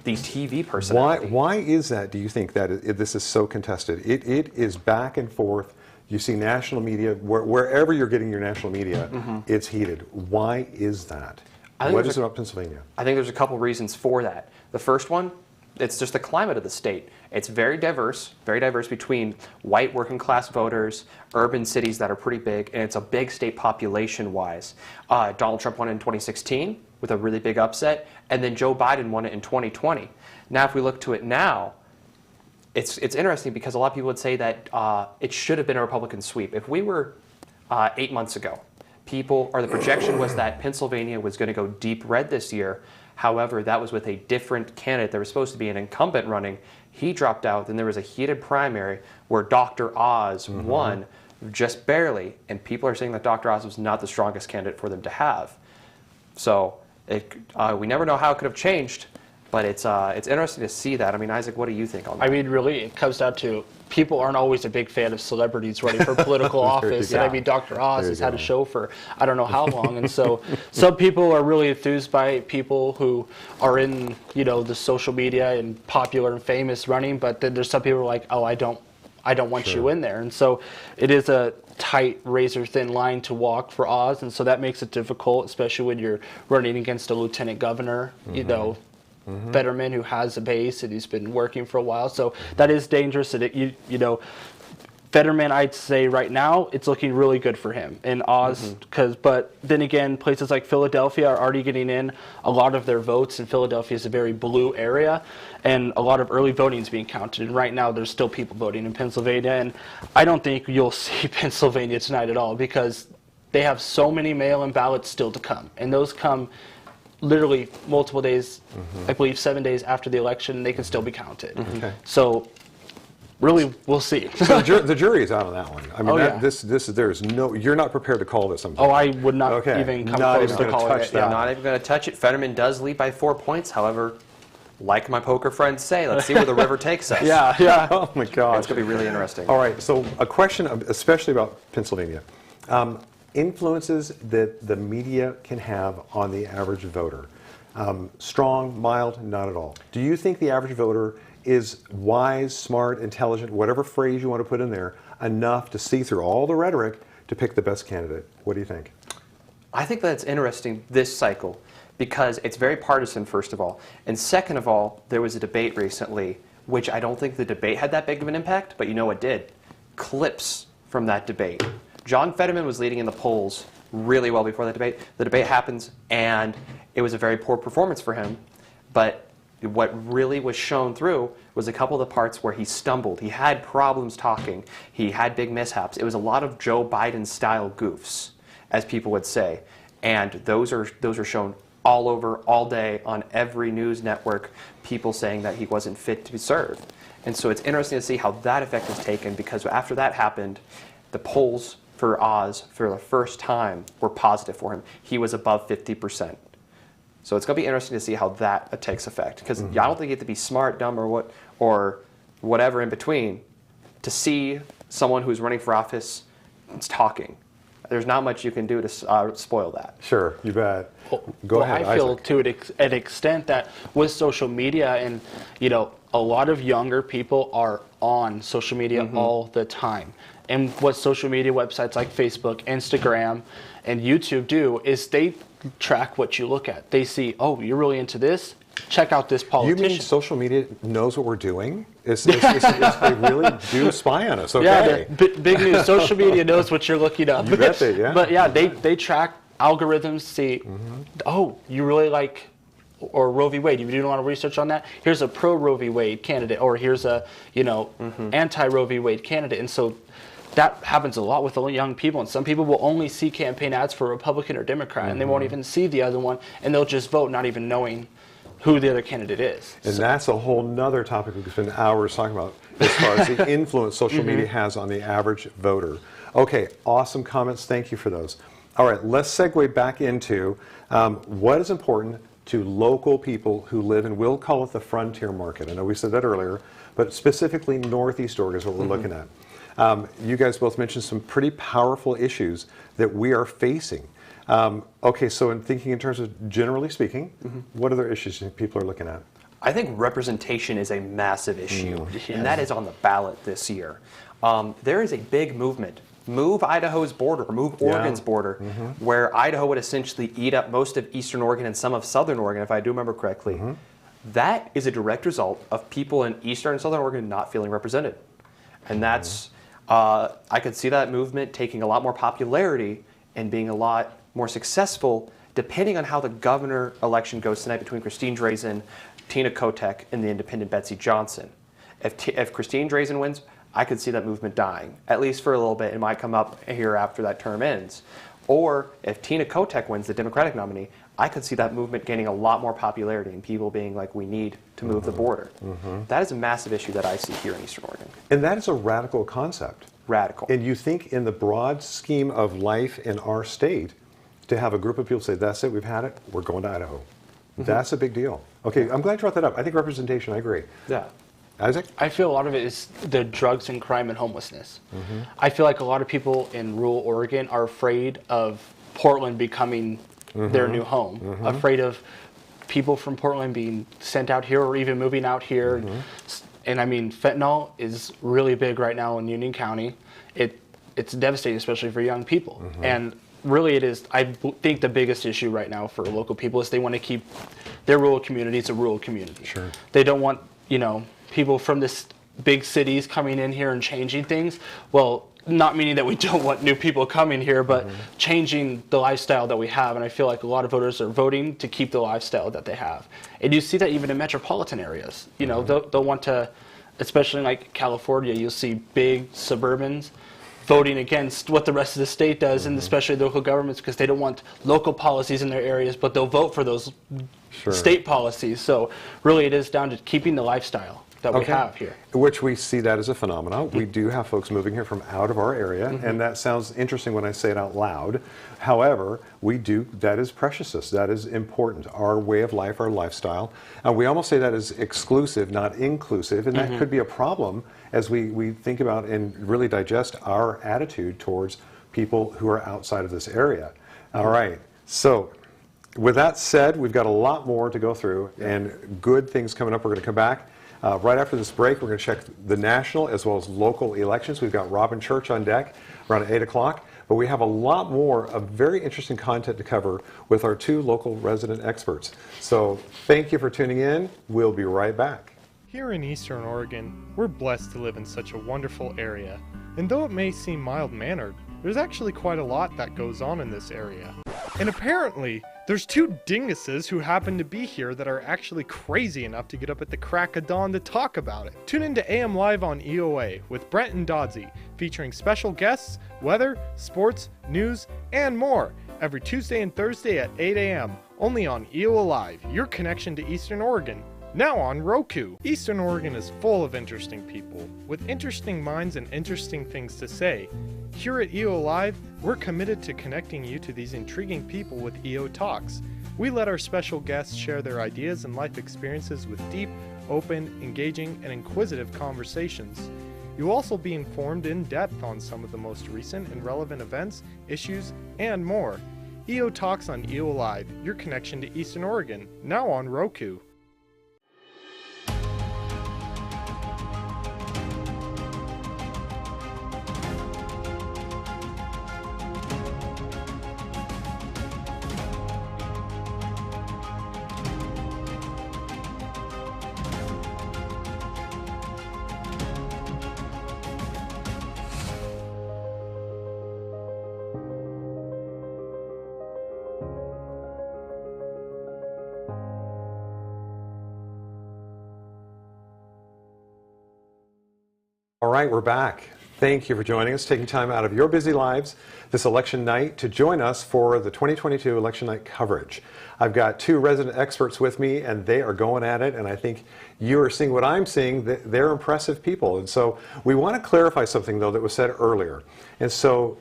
these TV personalities. Why is that, do you think, that this is so contested? It is back and forth. You see national media, wherever you're getting your national media, it's heated. Why is that? What is it about Pennsylvania? I think there's a couple reasons for that. The first one, it's just the climate of the state. It's very diverse between white working class voters, urban cities that are pretty big, and it's a big state population-wise. Donald Trump won it in 2016 with a really big upset, and then Joe Biden won it in 2020. Now, if we look to it now, it's interesting because a lot of people would say that it should have been a Republican sweep. If we were 8 months ago, the projection was that Pennsylvania was going to go deep red this year. However, that was with a different candidate. There was supposed to be an incumbent running. He dropped out. Then there was a heated primary where Dr. Oz won just barely. And people are saying that Dr. Oz was not the strongest candidate for them to have. So we never know how it could have changed. But it's interesting to see that. I mean, Isaac, what do you think on that? I mean, really, it comes down to people aren't always a big fan of celebrities running for political office. And I mean, Dr. Oz has had a show for I don't know how long. And so some people are really enthused by people who are in, the social media and popular and famous running. But then there's some people who are like, oh, I don't want you in there. And so it is a tight, razor-thin line to walk for Oz. And so that makes it difficult, especially when you're running against a lieutenant governor, Fetterman, who has a base and he's been working for a while, so that is dangerous. And Fetterman, I'd say right now it's looking really good for him. And Oz, but then again, places like Philadelphia are already getting in a lot of their votes, and Philadelphia is a very blue area, and a lot of early voting is being counted. And right now, there's still people voting in Pennsylvania, and I don't think you'll see Pennsylvania tonight at all because they have so many mail-in ballots still to come, and those come literally multiple days, I believe 7 days after the election, they can still be counted. Okay. So really, we'll see. So the jury is out on that one. I mean, you're not prepared to call this something. Oh, I would not even come close to calling it. Yeah. Not even going to touch it. Fetterman does lead by 4 points. However, like my poker friends say, let's see where the river takes us. Yeah. Oh my God. It's going to be really interesting. All right, so a question, especially about Pennsylvania. Influences that the media can have on the average voter. Strong, mild, not at all. Do you think the average voter is wise, smart, intelligent, whatever phrase you want to put in there, enough to see through all the rhetoric to pick the best candidate? What do you think? I think that's interesting this cycle because it's very partisan, first of all. And second of all, there was a debate recently, which I don't think the debate had that big of an impact, but you know what did? Clips from that debate. John Fetterman was leading in the polls really well before the debate. The debate happens, and it was a very poor performance for him. But what really was shown through was a couple of the parts where he stumbled. He had problems talking. He had big mishaps. It was a lot of Joe Biden-style goofs, as people would say. And those are shown all over, all day, on every news network, people saying that he wasn't fit to serve. And so it's interesting to see how that effect is taken, because after that happened, the polls for Oz, for the first time, were positive for him. He was above 50%. So it's going to be interesting to see how that takes effect. Because I don't think you have to be smart, dumb, or whatever in between to see someone who's running for office talking. There's not much you can do to spoil that. Sure, you bet. Go ahead, I feel Isaac. to an extent that with social media and, a lot of younger people are on social media all the time. And what social media websites like Facebook, Instagram, and YouTube do is they track what you look at. They see, oh, you're really into this? Check out this politician. You mean social media knows what we're doing? They really do spy on us, okay. Yeah, big news. Social media knows what you're looking up. You bet they, yeah. But yeah, they track algorithms, see, oh, you really like or Roe v. Wade. If you do a lot of research on that, here's a pro-Roe v. Wade candidate, or here's a, anti-Roe v. Wade candidate. And so that happens a lot with young people, and some people will only see campaign ads for Republican or Democrat, and they won't even see the other one, and they'll just vote not even knowing who the other candidate is. And that's a whole nother topic we could spend hours talking about as far as the influence social media has on the average voter. Okay, awesome comments. Thank you for those. All right, let's segue back into what is important to local people who live in, we'll call it the frontier market. I know we said that earlier, but specifically Northeast Oregon is what we're looking at. You guys both mentioned some pretty powerful issues that we are facing. Okay, so in thinking in terms of generally speaking, what other issues do you think people are looking at? I think representation is a massive issue, and that is on the ballot this year. There is a big movement. Move Idaho's border, move Oregon's border, where Idaho would essentially eat up most of eastern Oregon and some of southern Oregon, if I do remember correctly. That is a direct result of people in eastern and southern Oregon not feeling represented. And that's, I could see that movement taking a lot more popularity and being a lot more successful depending on how the governor election goes tonight between Christine Drazen, Tina Kotek, and the independent Betsy Johnson. If Christine Drazen wins, I could see that movement dying, at least for a little bit. It might come up here after that term ends. Or if Tina Kotek wins, the Democratic nominee, I could see that movement gaining a lot more popularity and people being like, we need to move the border. That is a massive issue that I see here in Eastern Oregon. And that is a radical concept. Radical. And you think in the broad scheme of life in our state, to have a group of people say, that's it, we've had it, we're going to Idaho. That's a big deal. Okay, I'm glad you brought that up. I think representation, I agree. Yeah. Isaac? I feel a lot of it is the drugs and crime and homelessness. I feel like a lot of people in rural Oregon are afraid of Portland becoming their new home, afraid of people from Portland being sent out here or even moving out here. And I mean, fentanyl is really big right now in Union County. It's devastating, especially for young people. And really it is, I think the biggest issue right now for local people is they want to keep their rural communities a rural community. Sure. They don't want, you know, people from this big cities coming in here and changing things. Well, not meaning that we don't want new people coming here, but changing the lifestyle that we have. And I feel like a lot of voters are voting to keep the lifestyle that they have. And you see that even in metropolitan areas. You know, they'll want to, especially in like California, you'll see big suburbans voting against what the rest of the state does, and especially the local governments, because they don't want local policies in their areas, but they'll vote for those state policies. So really it is down to keeping the lifestyle that we have here. Which we see that as a phenomenon. We do have folks moving here from out of our area, and that sounds interesting when I say it out loud. However, we do, that is precious to us. That is important. Our way of life, our lifestyle. And we almost say that is exclusive, not inclusive, and that could be a problem as we think about and really digest our attitude towards people who are outside of this area. All right, so with that said, we've got a lot more to go through and good things coming up. We're going to come back. Right after this break, we're going to check the national as well as local elections. We've got Robin Church on deck around 8 o'clock. But we have a lot more of very interesting content to cover with our two local resident experts. So thank you for tuning in. We'll be right back. Here in Eastern Oregon, we're blessed to live in such a wonderful area. And though it may seem mild-mannered, there's actually quite a lot that goes on in this area. And apparently, there's two dinguses who happen to be here that are actually crazy enough to get up at the crack of dawn to talk about it. Tune into AM Live on EOA with Brent and Dodsey, featuring special guests, weather, sports, news, and more, every Tuesday and Thursday at 8 a.m., only on EOA Live, your connection to Eastern Oregon. Now on Roku. Eastern Oregon is full of interesting people, with interesting minds and interesting things to say. Here at EO Live, we're committed to connecting you to these intriguing people with EO Talks. We let our special guests share their ideas and life experiences with deep, open, engaging, and inquisitive conversations. You'll also be informed in depth on some of the most recent and relevant events, issues, and more. EO Talks on EO Live, your connection to Eastern Oregon, now on Roku. All right, we're back. Thank you for joining us, taking time out of your busy lives this election night to join us for the 2022 election night coverage. I've got two resident experts with me, and they are going at it, and I think you are seeing what I'm seeing. They're impressive people. And so we want to clarify something, though, that was said earlier. And so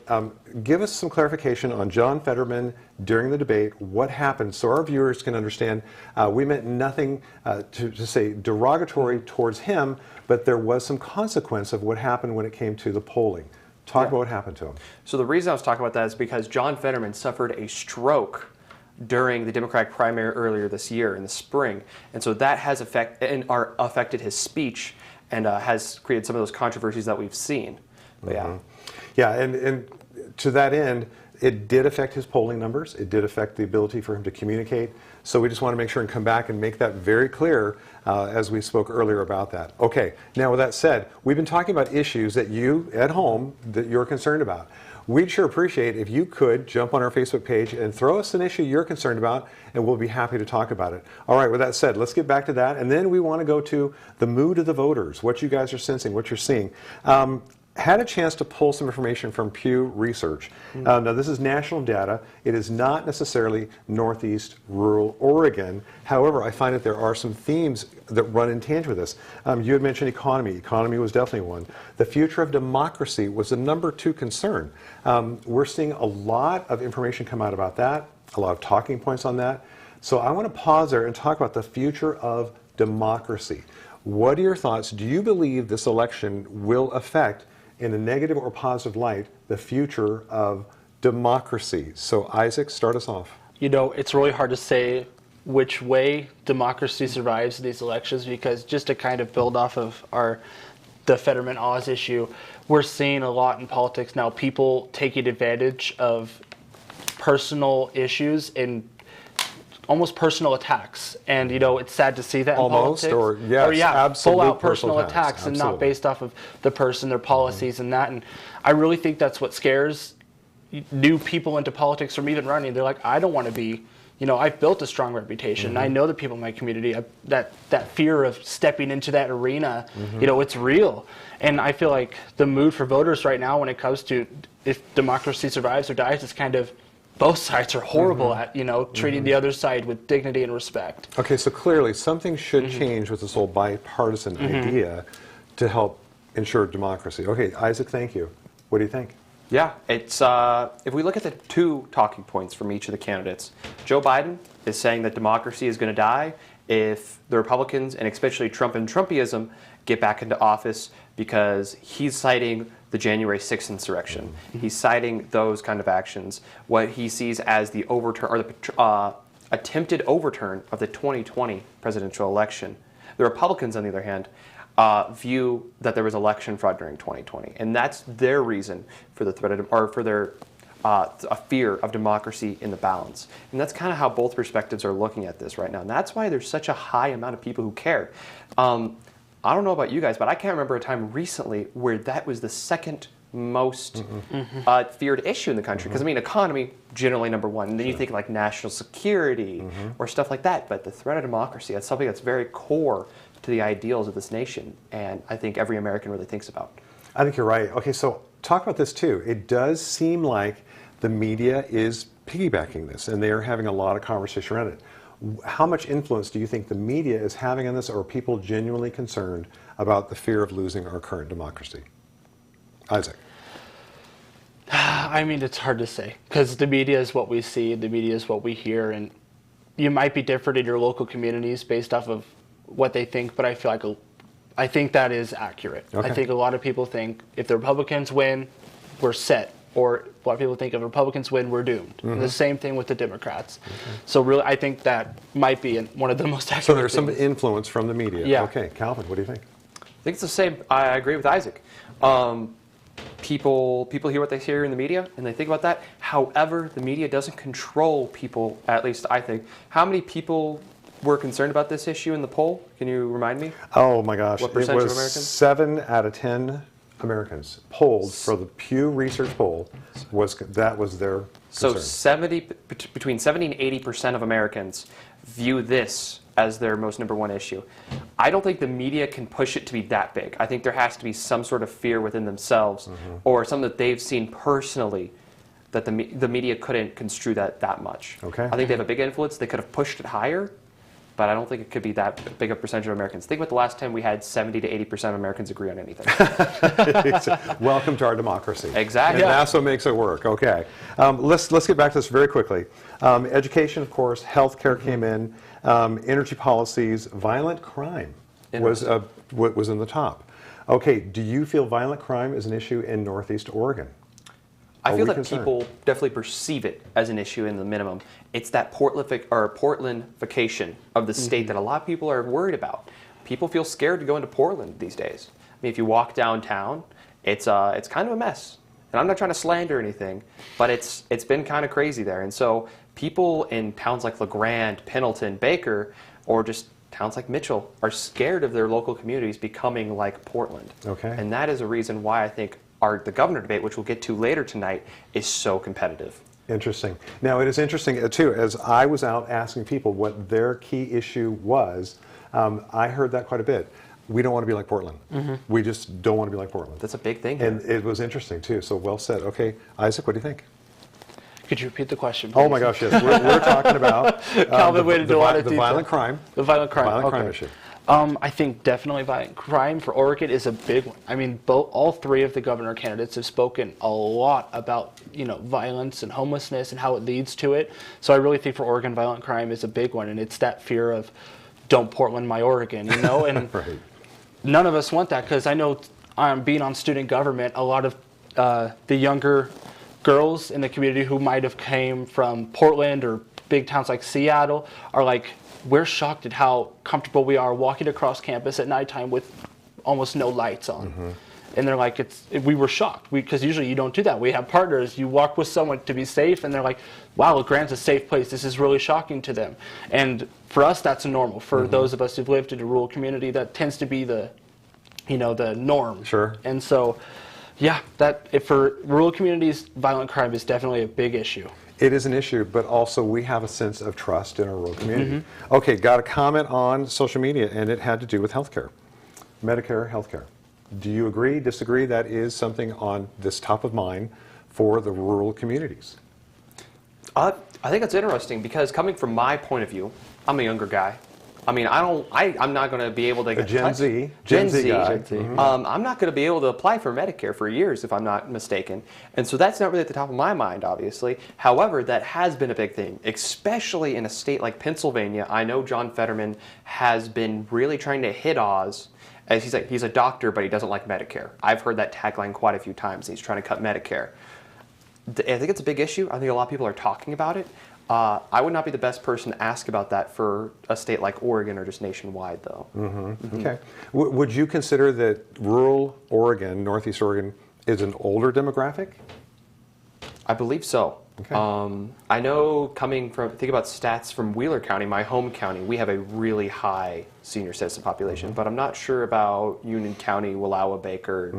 give us some clarification on John Fetterman during the debate, what happened, so our viewers can understand. We meant nothing to say derogatory towards him, but there was some consequence of what happened when it came to the polling. Talk about what happened to him. So the reason I was talking about that is because John Fetterman suffered a stroke during the Democratic primary earlier this year in the spring. And so that has affected his speech and has created some of those controversies that we've seen. But yeah. Yeah, and to that end, it did affect his polling numbers. It did affect the ability for him to communicate. So we just want to make sure and come back and make that very clear as we spoke earlier about that. Okay, now with that said, we've been talking about issues that you at home that you're concerned about. We'd sure appreciate if you could jump on our Facebook page and throw us an issue you're concerned about, and we'll be happy to talk about it. All right, with that said, let's get back to that, and then we want to go to the mood of the voters, what you guys are sensing, what you're seeing. Had a chance to pull some information from Pew Research. Now, this is national data. It is not necessarily Northeast rural Oregon. However, I find that there are some themes that run in tangent with this. You had mentioned economy. Economy was definitely one. The future of democracy was the #2 concern. We're seeing a lot of information come out about that, a lot of talking points on that. So I want to pause there and talk about the future of democracy. What are your thoughts? Do you believe this election will affect, in a negative or positive light, the future of democracy? So Isaac, start us off. You know, it's really hard to say which way democracy survives these elections, because just to kind of build off of the Fetterman Oz issue, we're seeing a lot in politics now, people taking advantage of personal issues and almost personal attacks. And you know, it's sad to see that Almost, in politics. or yes, absolute full out personal personal attacks, attacks and not absolutely. based off of the person, their policies and that. And I really think that's what scares new people into politics from even running. They're like, I don't want to be, you know, I've built a strong reputation. I know the people in my community. That fear of stepping into that arena, you know, it's real. And I feel like the mood for voters right now when it comes to if democracy survives or dies is kind of, both sides are horrible at, you know, treating the other side with dignity and respect. Okay, so clearly something should change with this whole bipartisan idea to help ensure democracy. Okay, Isaac, thank you. What do you think? Yeah, it's if we look at the two talking points from each of the candidates, Joe Biden is saying that democracy is going to die if the Republicans, and especially Trump and Trumpism, get back into office, because he's citing the January 6th insurrection. He's citing those kind of actions, what he sees as the overturn or the attempted overturn of the 2020 presidential election. The Republicans, on the other hand, view that there was election fraud during 2020, and that's their reason for the threat of, or for their a fear of democracy in the balance. And that's kind of how both perspectives are looking at this right now. And that's why there's such a high amount of people who care. I don't know about you guys, but I can't remember a time recently where that was the second most feared issue in the country. Because I mean, economy generally #1, and then you think like national security or stuff like that. But the threat of democracy, that's something that's very core to the ideals of this nation, and I think every American really thinks about. I think you're right. Okay, so talk about this too. It does seem like the media is piggybacking this, and they are having a lot of conversation around it. How much influence do you think the media is having on this, or are people genuinely concerned about the fear of losing our current democracy? Isaac. I mean, it's hard to say, because the media is what we see, the media is what we hear, and you might be different in your local communities based off of what they think, but I feel like I think that is accurate. Okay. I think a lot of people think if the Republicans win, we're set. Or a lot of people think if Republicans win, we're doomed. And the same thing with the Democrats. So really, I think that might be one of the most accurate So there's some things. influence from the media. Yeah. Okay, Calvin, what do you think? I think it's the same. I agree with Isaac. People hear what they hear in the media, and they think about that. However, the media doesn't control people, at least I think. How many people were concerned about this issue in the poll? Can you remind me? Oh my gosh, What it percentage was of Americans? 7 out of 10 Americans polled for the Pew Research poll. That was their So concern. between 70 and 80% of Americans view this as their most #1 issue. I don't think the media can push it to be that big. I think there has to be some sort of fear within themselves, or something that they've seen personally, that the media couldn't construe that much. Okay. I think they have a big influence. They could have pushed it higher, but I don't think it could be that big a percentage of Americans. Think about the last time we had 70 to 80% of Americans agree on anything. Welcome to our democracy. Exactly. And that's what makes it work. Okay. Let's get back to this very quickly. Education, of course, healthcare came in, energy policies, violent crime was in the top. Okay, do you feel violent crime is an issue in Northeast Oregon? I Are feel we that concerned? people definitely perceive it as an issue in the minimum. It's that Portlandification of the state that a lot of people are worried about. People feel scared to go into Portland these days. I mean, if you walk downtown, it's kind of a mess. And I'm not trying to slander anything, but it's been kind of crazy there. And so people in towns like LeGrand, Pendleton, Baker, or just towns like Mitchell are scared of their local communities becoming like Portland. Okay. And that is a reason why I think the governor debate, which we'll get to later tonight, is so competitive. Interesting. Now, it is interesting, too, as I was out asking people what their key issue was, I heard that quite a bit. We don't want to be like Portland. We just don't want to be like Portland. That's a big thing here. And it was interesting, too, so well said. Okay, Isaac, what do you think? Could you repeat the question, please? Oh, my gosh, yes. We're talking about Calvin went into a lot of the detail. violent crime. The violent crime. Violent okay. crime issue. I think definitely violent crime for Oregon is a big one. I mean, all three of the governor candidates have spoken a lot about, violence and homelessness and how it leads to it. So I really think for Oregon, violent crime is a big one, and it's that fear of, don't Portland my Oregon, and Right. none of us want that, because I know being on student government, a lot of the younger girls in the community who might have came from Portland or big towns like Seattle are like, we're shocked at how comfortable we are walking across campus at nighttime with almost no lights on. And they're like, we were shocked, because usually you don't do that. We have partners, you walk with someone to be safe, and they're like, wow, LeGrand's a safe place. This is really shocking to them. And for us, that's normal. For those of us who've lived in a rural community, that tends to be the norm. Sure. And so, yeah, for rural communities, violent crime is definitely a big issue. It is an issue, but also we have a sense of trust in our rural community. Okay, got a comment on social media, and it had to do with healthcare, Medicare healthcare. Do you agree, disagree? That is something on this top of mind for the rural communities. I think that's interesting, because coming from my point of view, I'm a younger guy. I mean, I'm not going to be able to get Gen Z guy. I'm not going to be able to apply for Medicare for years, if I'm not mistaken. And so that's not really at the top of my mind, obviously. However, that has been a big thing, especially in a state like Pennsylvania. I know John Fetterman has been really trying to hit Oz, as he's a doctor, but he doesn't like Medicare. I've heard that tagline quite a few times. He's trying to cut Medicare. I think it's a big issue. I think a lot of people are talking about it. I would not be the best person to ask about that for a state like Oregon or just nationwide, though. Okay. Would you consider that rural Oregon, Northeast Oregon, is an older demographic? I believe so. Okay. I know think about stats from Wheeler County, my home county, we have a really high senior citizen population, but I'm not sure about Union County, Wallowa, Baker,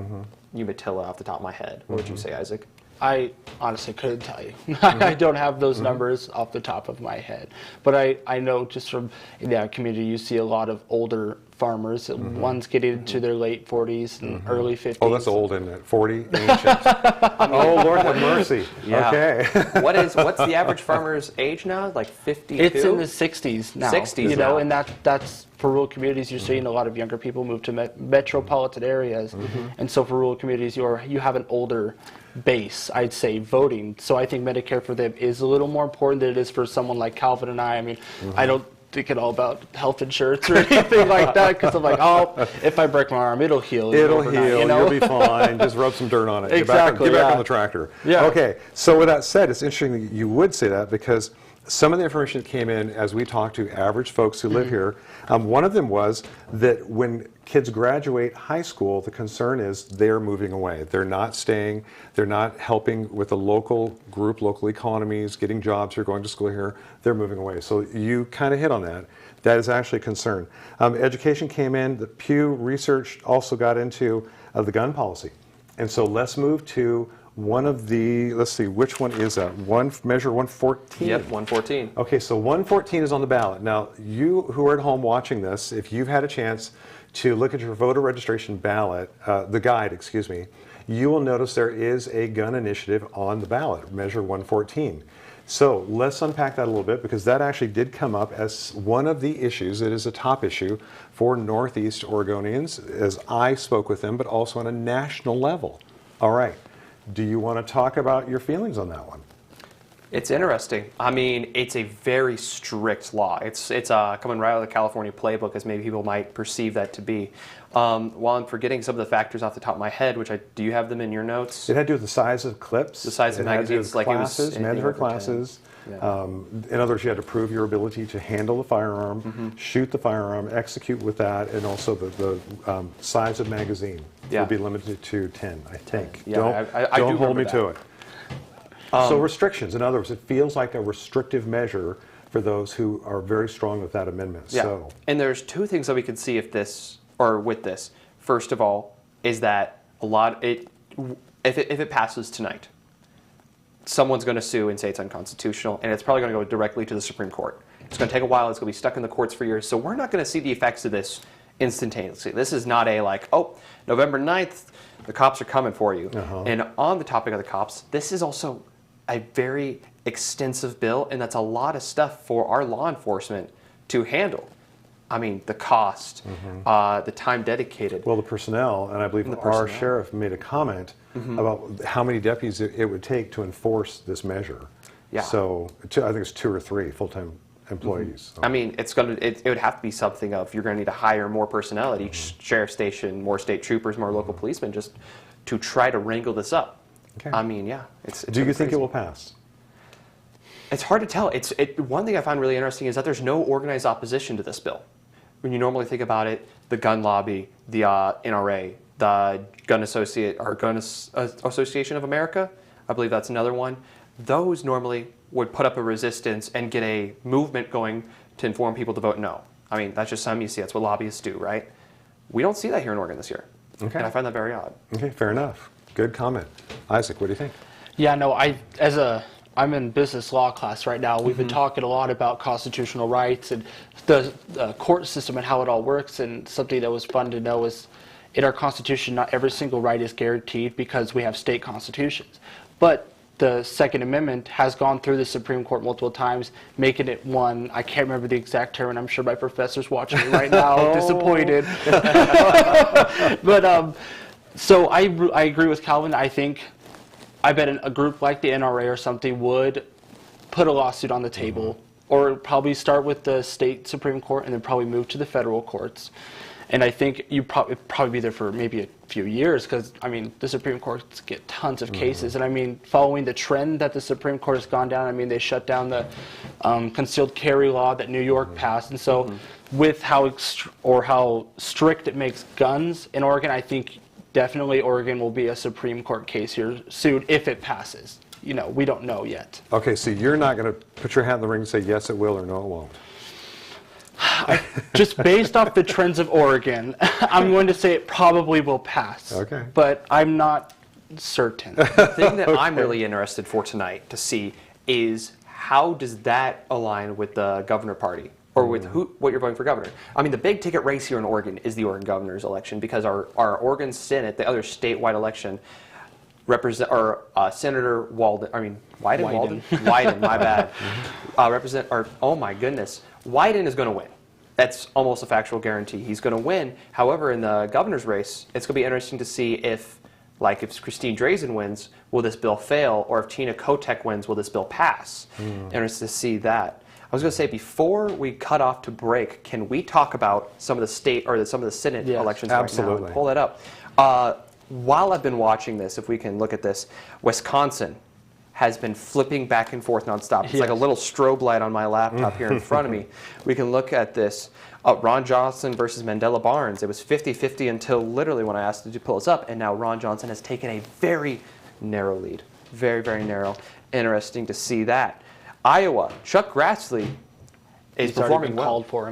Umatilla off the top of my head. What would you say, Isaac? I honestly couldn't tell you. I don't have those numbers off the top of my head. But I know just from in that community, you see a lot of older farmers. One's getting into their late 40s and early 50s. Oh, that's old, isn't it? 40? Ancient. Oh, Lord have mercy. Yeah. Okay. What's the average farmer's age now? Like 52? It's in the 60s now. 60s you know, now. and that's for rural communities. You're seeing a lot of younger people move to metropolitan areas, and so for rural communities, you have an older base, I'd say, voting. So I think Medicare for them is a little more important than it is for someone like Calvin and I. I mean, I don't think at all about health insurance or anything like that, because I'm like, oh, if I break my arm, it'll heal. It'll overnight, heal. you know? You'll be fine. Just rub some dirt on it. Exactly, Get back yeah. on the tractor. Yeah. Okay. So with that said, it's interesting that you would say that, because some of the information that came in as we talked to average folks who live here, one of them was that when kids graduate high school, the concern is they're moving away. They're not staying. They're not helping with the local group, local economies, getting jobs here, going to school here. They're moving away. So you kind of hit on that. That is actually a concern. Education came in. The Pew Research also got into the gun policy. And so let's move to one of the, let's see, which one is that? Measure 114? Yep, 114. Okay, so 114 is on the ballot. Now, you who are at home watching this, if you've had a chance to look at your voter registration ballot, the guide, excuse me, you will notice there is a gun initiative on the ballot, Measure 114. So let's unpack that a little bit, because that actually did come up as one of the issues. It is a top issue for Northeast Oregonians, as I spoke with them, but also on a national level. All right. Do you want to talk about your feelings on that one? It's interesting. I mean, it's a very strict law. It's coming right out of the California playbook, as maybe people might perceive that to be. While I'm forgetting some of the factors off the top of my head, do you have them in your notes? It had to do with the size of clips. The size of magazines, like classes, it was mandatory anything over 10. classes. Yeah. In other words, you had to prove your ability to handle the firearm, shoot the firearm, execute with that, and also the size of magazine Yeah. would be limited to 10, I think. Yeah, don't I do don't hold remember me that. to it. So restrictions, in other words, it feels like a restrictive measure for those who are very strong with that amendment. Yeah. So, And there's two things that we can see with this. First of all, is that if it passes tonight, someone's going to sue and say it's unconstitutional, and it's probably going to go directly to the Supreme Court. It's going to take a while. It's going to be stuck in the courts for years. So we're not going to see the effects of this instantaneously. This is not a like, oh, November 9th, the cops are coming for you. And on the topic of the cops, this is also a very extensive bill, and that's a lot of stuff for our law enforcement to handle. I mean, the cost, the time dedicated. well, the personnel, and I believe our personnel. sheriff made a comment about how many deputies it would take to enforce this measure. Yeah. So I think it's 2 or 3 full-time employees. So. I mean, it would have to be something of you're going to need to hire more personnel at each sheriff station, more state troopers, more local policemen, just to try to wrangle this up. Okay. I mean, yeah. It's Do you think it will pass? It's hard to tell. One thing I find really interesting is that there's no organized opposition to this bill. When you normally think about it, the gun lobby, the NRA, the Gun Association of America, I believe that's another one. Those normally would put up a resistance and get a movement going to inform people to vote no. I mean, that's just something you see. That's what lobbyists do, right? We don't see that here in Oregon this year. Okay. And I find that very odd. Okay, fair enough. Good comment. Isaac, what do you think? Yeah, no, I'm in business law class right now. We've been talking a lot about constitutional rights and the court system and how it all works. And something that was fun to know is in our Constitution, not every single right is guaranteed because we have state constitutions. But the Second Amendment has gone through the Supreme Court multiple times, making it one. I can't remember the exact term, and I'm sure my professor's watching me right now, disappointed. But so I agree with Calvin. I bet a group like the NRA or something would put a lawsuit on the table, or probably start with the state Supreme Court and then probably move to the federal courts. And I think it'd probably be there for maybe a few years because, I mean, the Supreme Courts get tons of cases. And, I mean, following the trend that the Supreme Court has gone down, I mean, they shut down the concealed carry law that New York passed. And so with how strict it makes guns in Oregon, I think definitely Oregon will be a Supreme Court case here soon if it passes. You know, we don't know yet. Okay, so you're not going to put your hat in the ring and say yes, it will, or no, it won't. Just based off the trends of Oregon, I'm going to say it probably will pass. Okay. But I'm not certain. The thing that I'm really interested for tonight to see is how does that align with the governor party or with what you're voting for governor. I mean, the big ticket race here in Oregon is the Oregon governor's election because our Oregon Senate, the other statewide election, Senator Wyden, my bad. Oh my goodness, Wyden is going to win. That's almost a factual guarantee. He's going to win. However, in the governor's race, it's going to be interesting to see if Christine Drazen wins, will this bill fail? Or if Tina Kotek wins, will this bill pass? Interested to see that. I was going to say, before we cut off to break, can we talk about some of the state or some of the Senate elections absolutely. right now? Pull that up. While I've been watching this, if we can look at this, Wisconsin has been flipping back and forth nonstop. It's like a little strobe light on my laptop here in front of me. We can look at this. Ron Johnson versus Mandela Barnes. It was 50-50 until literally when I asked you to pull this up, and now Ron Johnson has taken a very narrow lead. Very, very narrow. Interesting to see that. Iowa, Chuck Grassley is It's already performing been well. called for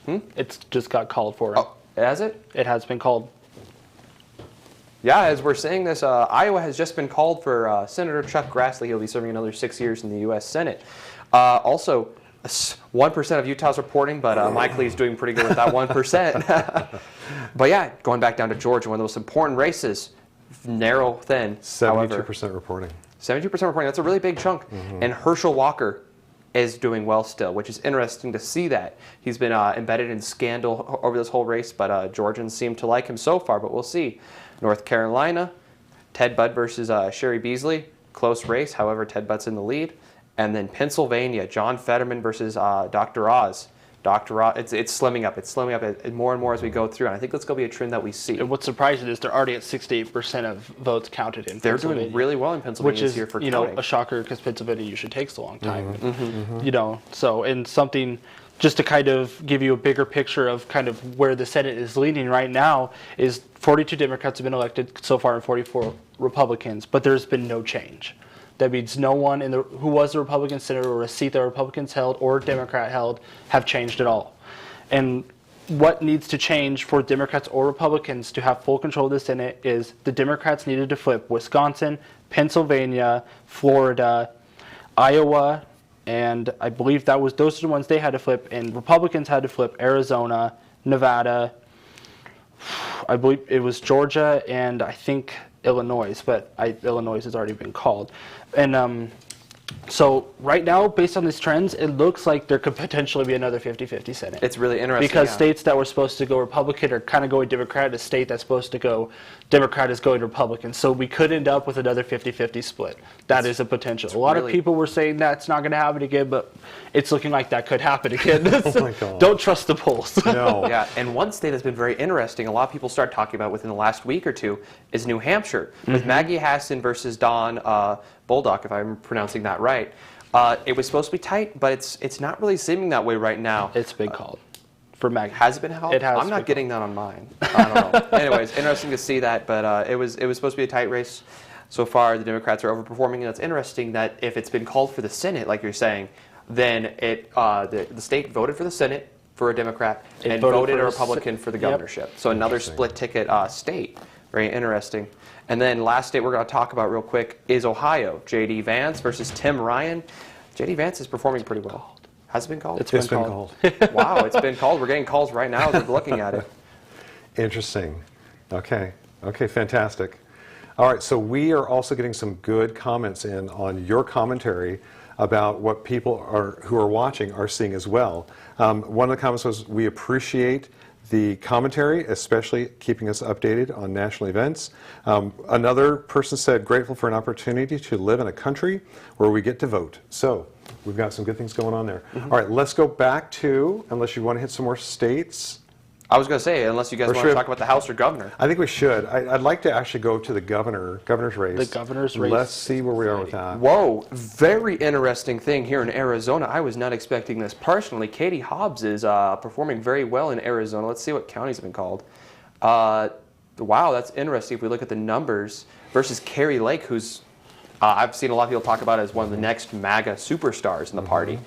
him. It's just got called for him. Oh, has it? It has been called. Yeah, as we're saying this, Iowa has just been called for Senator Chuck Grassley. He'll be serving another 6 years in the U.S. Senate. Also, 1% of Utah's reporting, but Mike Lee's doing pretty good with that 1%. But yeah, going back down to Georgia, one of the most important races, narrow, thin. 72% reporting. 72% reporting, that's a really big chunk. And Herschel Walker is doing well still, which is interesting to see that. He's been embedded in scandal over this whole race, but Georgians seem to like him so far, but we'll see. North Carolina, Ted Budd versus Sherry Beasley, close race. However, Ted Budd's in the lead. And then Pennsylvania, John Fetterman versus Dr. Oz. Dr. Oz, it's slimming up. It's slimming up more and more as we go through. And I think that's going to be a trend that we see. And what's surprising is they're already at 68% of votes counted in They're Pennsylvania. doing really well in Pennsylvania which is, this year for you counting. know, a shocker because Pennsylvania usually takes a long time. You know, so, and something just to kind of give you a bigger picture of kind of where the Senate is leaning right now is 42 Democrats have been elected so far and 44 Republicans, but there's been no change. That means no one who was a Republican senator or a seat that Republicans held or Democrat held have changed at all. And what needs to change for Democrats or Republicans to have full control of the Senate is the Democrats needed to flip Wisconsin, Pennsylvania, Florida, Iowa, and I believe those are the ones they had to flip, and Republicans had to flip Arizona, Nevada, I believe it was Georgia, and I think Illinois, but Illinois has already been called. And so right now, based on these trends, it looks like there could potentially be another 50-50 Senate. It's really interesting. Because states that were supposed to go Republican are kind of going Democrat. A state that's supposed to go Democrat is going Republican. So we could end up with another 50-50 split. That is a potential. A lot of people were saying that's not going to happen again, but it's looking like that could happen again. Oh my God. Don't trust the polls. No. Yeah, and one state that's been very interesting, a lot of people start talking about within the last week or two, is New Hampshire, with Maggie Hassan versus Don Bolduc, if I'm pronouncing that right. It was supposed to be tight, but it's not really seeming that way right now. It's been called for Maggie. Has it been held? It has. I'm not getting that on mine. I don't know. Anyways, interesting to see that, but it was supposed to be a tight race. So far, the Democrats are overperforming, and it's interesting that if it's been called for the Senate, like you're saying, then the state voted for the Senate for a Democrat and voted a Republican for the governorship. So another split ticket state. Very interesting. And then last state we're going to talk about real quick is Ohio. J.D. Vance versus Tim Ryan. J.D. Vance is performing pretty well. Has it been called? It's been called. Wow, it's been called. We're getting calls right now as we're looking at it. Interesting. Okay, fantastic. All right, so we are also getting some good comments in on your commentary about what people who are watching are seeing as well. One of the comments was, we appreciate the commentary, especially keeping us updated on national events. Another person said, grateful for an opportunity to live in a country where we get to vote. So we've got some good things going on there. All right, let's go back to, unless you want to hit some more states. I was going to say, unless you guys want to talk about the House or governor. I think we should. I'd like to actually go to the governor's race. The governor's race. Let's see where we are with that. Whoa, very interesting thing here in Arizona. I was not expecting this personally. Katie Hobbs is performing very well in Arizona. Let's see what counties have been called. Wow, that's interesting if we look at the numbers versus Carrie Lake, who's I've seen a lot of people talk about as one of the next MAGA superstars in the party.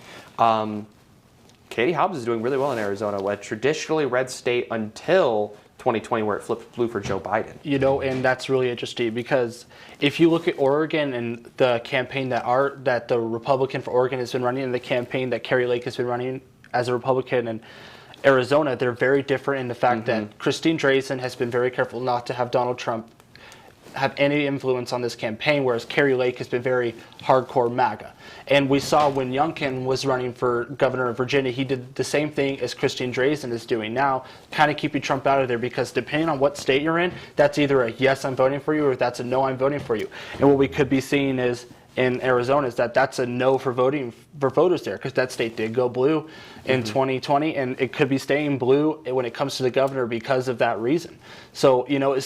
Katie Hobbs is doing really well in Arizona, a traditionally red state until 2020 where it flipped blue for Joe Biden. You know, and that's really interesting because if you look at Oregon and the campaign that the Republican for Oregon has been running and the campaign that Carrie Lake has been running as a Republican in Arizona, they're very different in the fact that Christine Drazan has been very careful not to have Donald Trump have any influence on this campaign, whereas Carrie Lake has been very hardcore MAGA. And we saw when Youngkin was running for governor of Virginia, he did the same thing as Christine Drazan is doing now, kind of keeping Trump out of there, because depending on what state you're in, that's either a yes, I'm voting for you, or that's a no, I'm voting for you. And what we could be seeing is in Arizona is that's a no for voting for voters there, because that state did go blue in 2020, and it could be staying blue when it comes to the governor because of that reason. So, you know,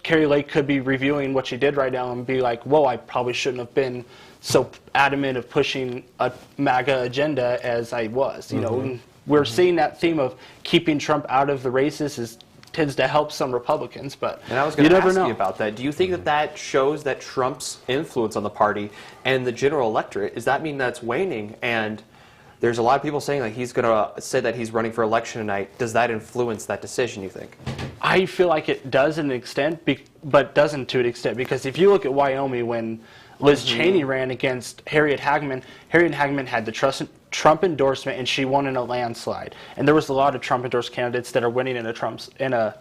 Carrie Lake could be reviewing what she did right now and be like, whoa, I probably shouldn't have been so adamant of pushing a MAGA agenda as I was. You know, and we're seeing that theme of keeping Trump out of the races tends to help some Republicans, but and I was going to ask you about that. Do you think that shows that Trump's influence on the party and the general electorate, does that mean that's waning? And there's a lot of people saying that he's going to say that he's running for election tonight. Does that influence that decision, you think? I feel like it does to an extent, but doesn't to an extent, because if you look at Wyoming when Liz Cheney ran against Harriet Hageman had the Trump endorsement, and she won in a landslide. And there was a lot of Trump-endorsed candidates that are winning in a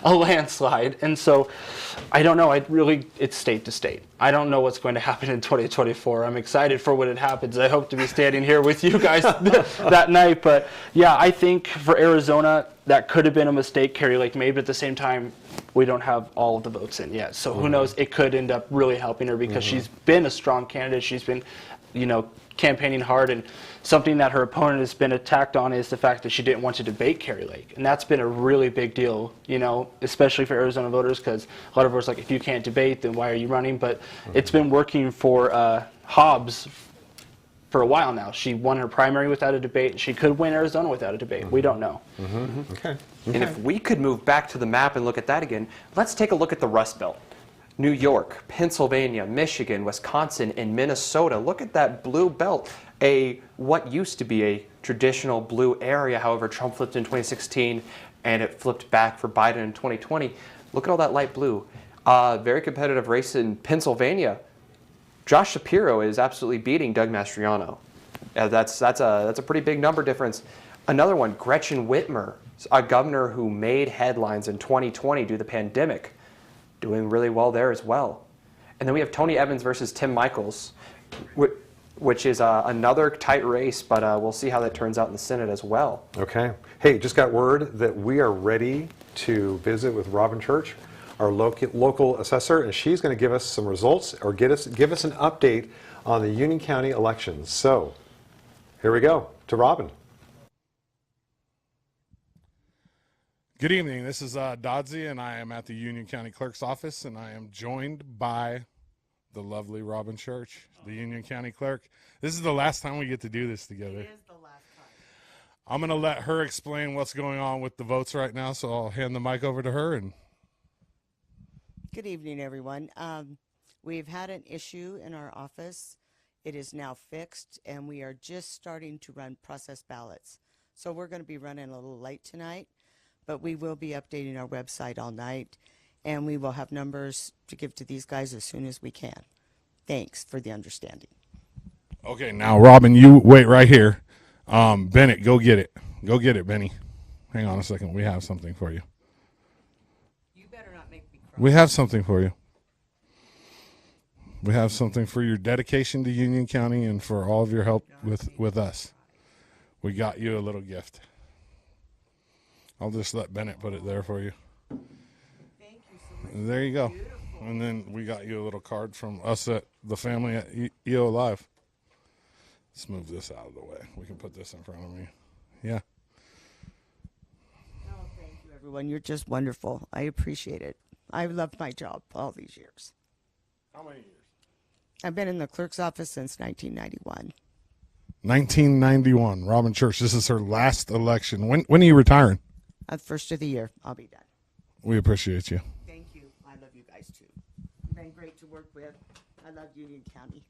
landslide. And so, I don't know. It's state to state. I don't know what's going to happen in 2024. I'm excited for when it happens. I hope to be standing here with you guys that night. But yeah, I think for Arizona, that could have been a mistake Carrie Lake made. But at the same time, we don't have all of the votes in yet. So who knows? It could end up really helping her because she's been a strong candidate. She's been campaigning hard, and something that her opponent has been attacked on is the fact that she didn't want to debate Kari Lake, and that's been a really big deal, especially for Arizona voters, because a lot of voters like, if you can't debate, then why are you running? But it's been working for Hobbs for a while now. She won her primary without a debate. She could win Arizona without a debate. We don't know. Okay. And if we could move back to the map and look at that again, let's take a look at the Rust Belt. New York, Pennsylvania, Michigan, Wisconsin, and Minnesota. Look at that blue belt. What used to be a traditional blue area, however, Trump flipped in 2016, and it flipped back for Biden in 2020. Look at all that light blue. Very competitive race in Pennsylvania. Josh Shapiro is absolutely beating Doug Mastriano. That's a pretty big number difference. Another one, Gretchen Whitmer, a governor who made headlines in 2020 due to the pandemic, doing really well there as well. And then we have Tony Evans versus Tim Michels, which is another tight race, but we'll see how that turns out in the Senate as well. Okay. Hey, just got word that we are ready to visit with Robin Church, our local assessor, and she's going to give us some results or give us an update on the Union County elections. So here we go to Robin. Good evening. This is Dodsey, and I am at the Union County Clerk's office, and I am joined by the lovely Robin Church, the Union County Clerk. This is the last time we get to do this together. It is the last time. I'm going to let her explain what's going on with the votes right now, so I'll hand the mic over to her. And Good evening, everyone. We've had an issue in our office. It is now fixed, and we are just starting to run process ballots. So we're going to be running a little late tonight, but we will be updating our website all night, and we will have numbers to give to these guys as soon as we can. Thanks for the understanding. okay, now, Robin, you wait right here. Bennett, go get it. Go get it, Benny. Hang on a second. We have something for you. You better not make me cry. We have something for you. We have something for your dedication to Union County and for all of your help with us. We got you a little gift. I'll just let Bennett put it there for you. Thank you so much. There you go. Beautiful. And then we got you a little card from us at the family at EOA Live. Let's move this out of the way. We can put this in front of me. Yeah. Oh, thank you, everyone. You're just wonderful. I appreciate it. I've loved my job all these years. How many years? I've been in the clerk's office since 1991. 1991. Robin Church. This is her last election. When are you retiring? At the first of the year, I'll be done. We appreciate you. Thank you. I love you guys too. You've been great to work with. I love Union County.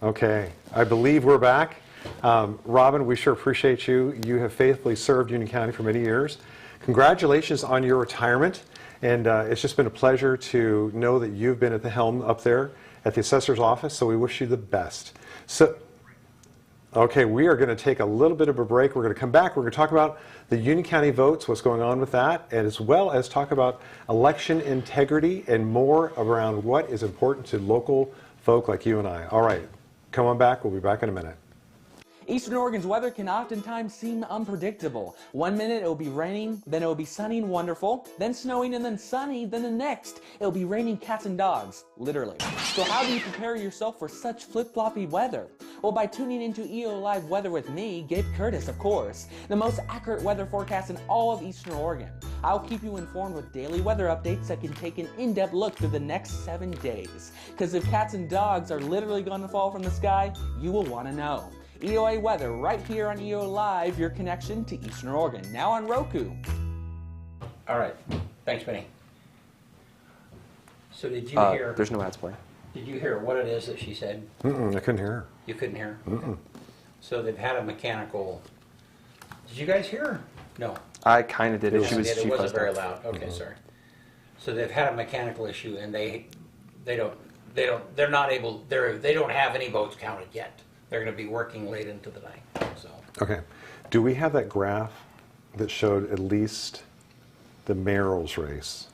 Okay, I believe we're back. Robin, we sure appreciate you. You have faithfully served Union County for many years. Congratulations on your retirement, and it's just been a pleasure to know that you've been at the helm up there at the assessor's office, so we wish you the best. So, okay, we are going to take a little bit of a break. We're going to come back. We're going to talk about the Union County votes, what's going on with that, and as well as talk about election integrity and more around what is important to local folk like you and I. All right, come on back. We'll be back in a minute. Eastern Oregon's weather can oftentimes seem unpredictable. One minute it'll be raining, then it'll be sunny and wonderful, then snowing and then sunny, then the next it'll be raining cats and dogs, literally. So how do you prepare yourself for such flip-floppy weather? Well, by tuning into EOA Live Weather with me, Gabe Curtis, of course, the most accurate weather forecast in all of Eastern Oregon. I'll keep you informed with daily weather updates that can take an in-depth look through the next 7 days. Because if cats and dogs are literally going to fall from the sky, you will want to know. EOA Weather right here on EOA Live, your connection to Eastern Oregon, now on Roku. All right. Thanks, Benny. So did you hear? There's no ads for you. Did you hear what it is that she said? I couldn't hear her. You couldn't hear? Okay. So they've had a mechanical. Did you guys hear? No. I kind of did it. It wasn't fussed very up. loud. Okay, sorry. So they've had a mechanical issue, and they don't have any votes counted yet. They're going to be working late into the night. So. Okay. Do we have that graph that showed at least the mayoral's race?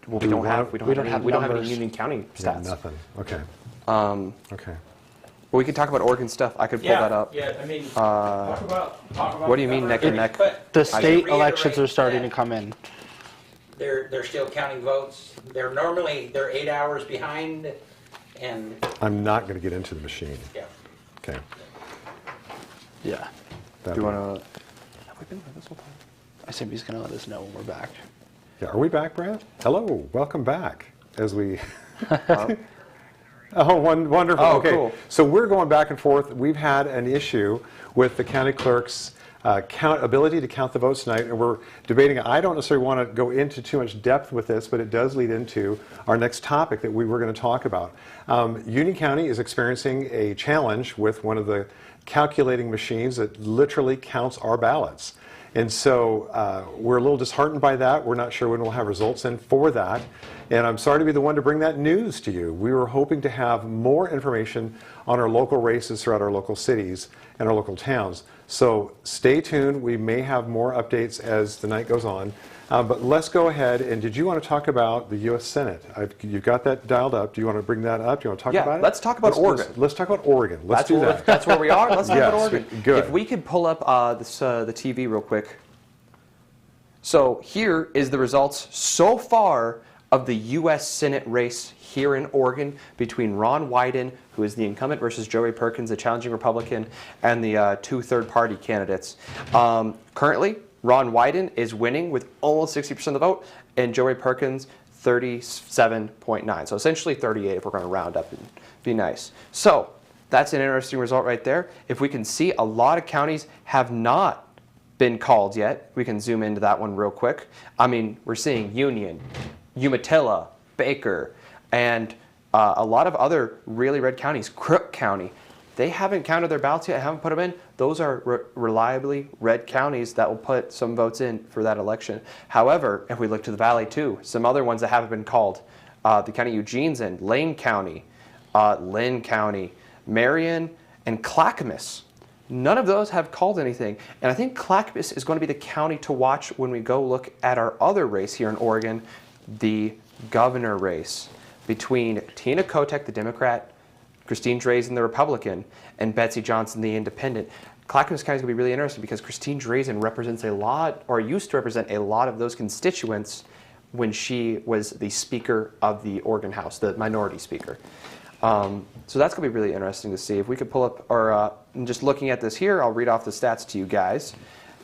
We don't have any Union County Yeah, stats. nothing. Okay. Okay. Well, we could talk about Oregon stuff. I could pull that up. Yeah, I mean, talk about what do you mean neck and neck? The state elections are starting to come in. they're still counting votes. They're 8 hours behind, and I'm not going to get into the machine. yeah. Okay. Yeah. That'd Do you be- want to? Have we been there this whole time? I assume he's going to let us know when we're back. Yeah, are we back, Brad? Hello, welcome back. As we. Wonderful. Oh, okay. cool. So we're going back and forth. We've had an issue with the county clerk's ability to count the votes tonight, and we're debating. I don't necessarily want to go into too much depth with this, but it does lead into our next topic that we were going to talk about. Union County is experiencing a challenge with one of the calculating machines that literally counts our ballots. And so we're a little disheartened by that. We're not sure when we'll have results in for that. And I'm sorry to be the one to bring that news to you. We were hoping to have more information on our local races throughout our local cities and our local towns. So stay tuned. We may have more updates as the night goes on. But let's go ahead. And did you want to talk about the U.S. Senate? You've got that dialed up. Do you want to bring that up? Do you want to talk Yeah, about it? let's talk about Oregon. Let's talk about Oregon. Let's do that. That's where we are. Let's talk about Yes, Oregon. good. If we could pull up the TV real quick. So here is the results so far of the U.S. Senate race here in Oregon between Ron Wyden, who is the incumbent, versus Joey Perkins, the challenging Republican, and the two third-party candidates. Currently, Ron Wyden is winning with almost 60% of the vote, and Joey Perkins 37.9. So essentially 38 if we're going to round up and be nice. So that's an interesting result right there. If we can see, a lot of counties have not been called yet. We can zoom into that one real quick. I mean, we're seeing Union, Umatilla, Baker, and a lot of other really red counties. Crook County, they haven't counted their ballots yet, haven't put them in. Those are reliably red counties that will put some votes in for that election. However, if we look to the Valley too, some other ones that haven't been called, the county Eugene's in, Lane County, Lynn County, Marion, and Clackamas. None of those have called anything. And I think Clackamas is going to be the county to watch when we go look at our other race here in Oregon, the governor race between Tina Kotek, the Democrat, Christine Drazen, the Republican, and Betsy Johnson, the Independent. Clackamas County is going to be really interesting because Christine Drazen represents a lot, or used to represent a lot of those constituents when she was the Speaker of the Oregon House, the minority Speaker. So that's going to be really interesting to see. If we could pull up, or just looking at this here, I'll read off the stats to you guys.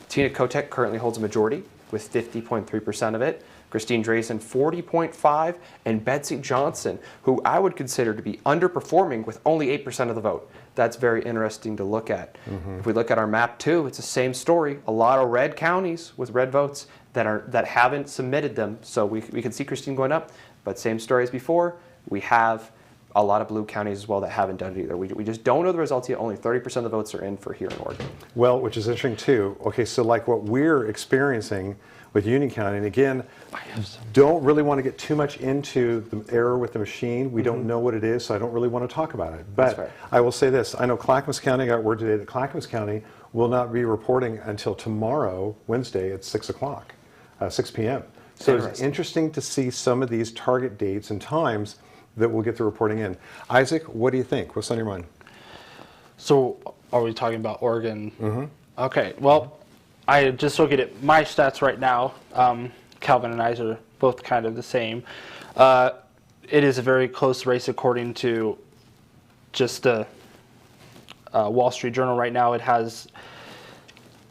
Tina Kotek currently holds a majority with 50.3% of it. Christine Drazen, 40.5%, and Betsy Johnson, who I would consider to be underperforming with only 8% of the vote. That's very interesting to look at. If we look at our map too, it's the same story. A lot of red counties with red votes that haven't submitted them. So we can see Christine going up, but same story as before. We have a lot of blue counties as well that haven't done it either. We just don't know the results yet. Only 30% of the votes are in for here in Oregon. Well, which is interesting too. Okay, so like what we're experiencing with Union County, and again, don't really want to get too much into the error with the machine. We don't know what it is, so I don't really want to talk about it. But right. I will say this. I know Clackamas County, I got word today that Clackamas County will not be reporting until tomorrow, Wednesday, at 6 o'clock, 6 p.m. So it's interesting to see some of these target dates and times that we'll get the reporting in. Isaac, what do you think? What's on your mind? So are we talking about Oregon? Okay, well, I just looking at my stats right now. Calvin and I are both kind of the same. It is a very close race according to just the Wall Street Journal right now. It has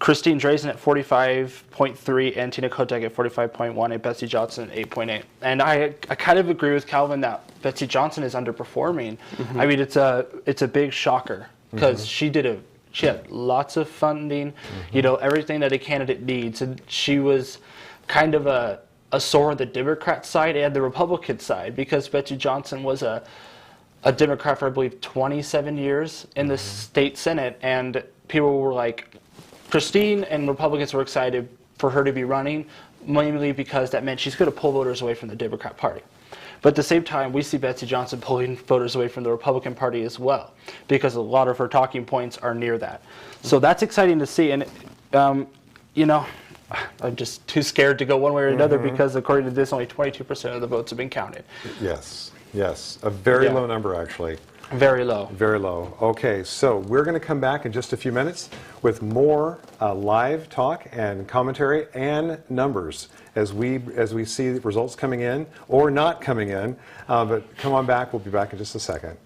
Christine Drazen at 45.3 and Tina Kotek at 45.1 and Betsy Johnson at 8.8. And I kind of agree with Calvin that Betsy Johnson is underperforming. I mean, it's a big shocker because she had lots of funding, you know, everything that a candidate needs, and she was kind of a sore on the Democrat side and the Republican side because Betsy Johnson was a Democrat for, I believe, 27 years in the state Senate, and people were like, Christine and Republicans were excited for her to be running, mainly because that meant she's going to pull voters away from the Democrat Party. But at the same time, we see Betsy Johnson pulling voters away from the Republican Party as well, because a lot of her talking points are near that. So that's exciting to see. And, you know, I'm just too scared to go one way or another because according to this, only 22% of the votes have been counted. Yes, yes. A very low number, actually. Very low. Very low. Okay, so we're going to come back in just a few minutes with more live talk and commentary and numbers as we see the results coming in or not coming in. But come on back. We'll be back in just a second.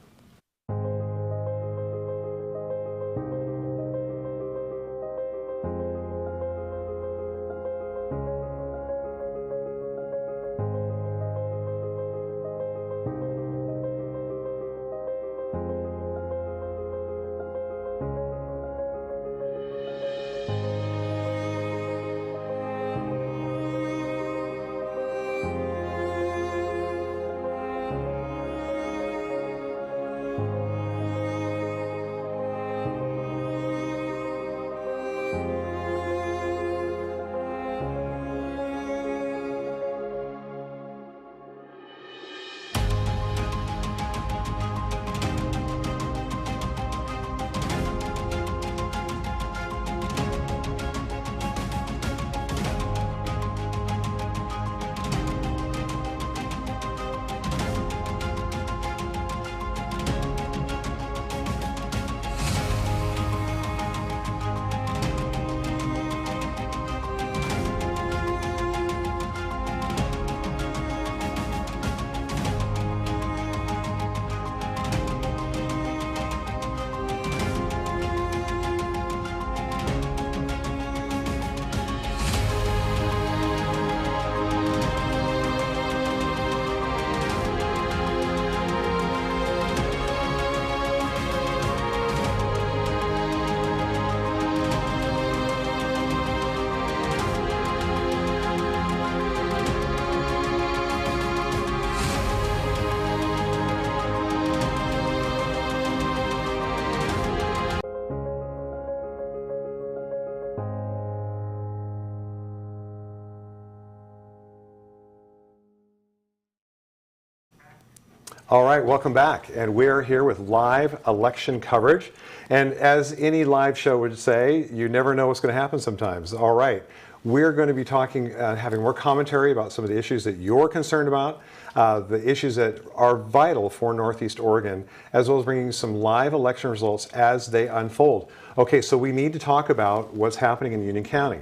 All right, welcome back. And we're here with live election coverage. And as any live show would say, you never know what's going to happen sometimes. All right, we're going to be talking, having more commentary about some of the issues that you're concerned about, the issues that are vital for Northeast Oregon, as well as bringing some live election results as they unfold. Okay, so we need to talk about what's happening in Union County.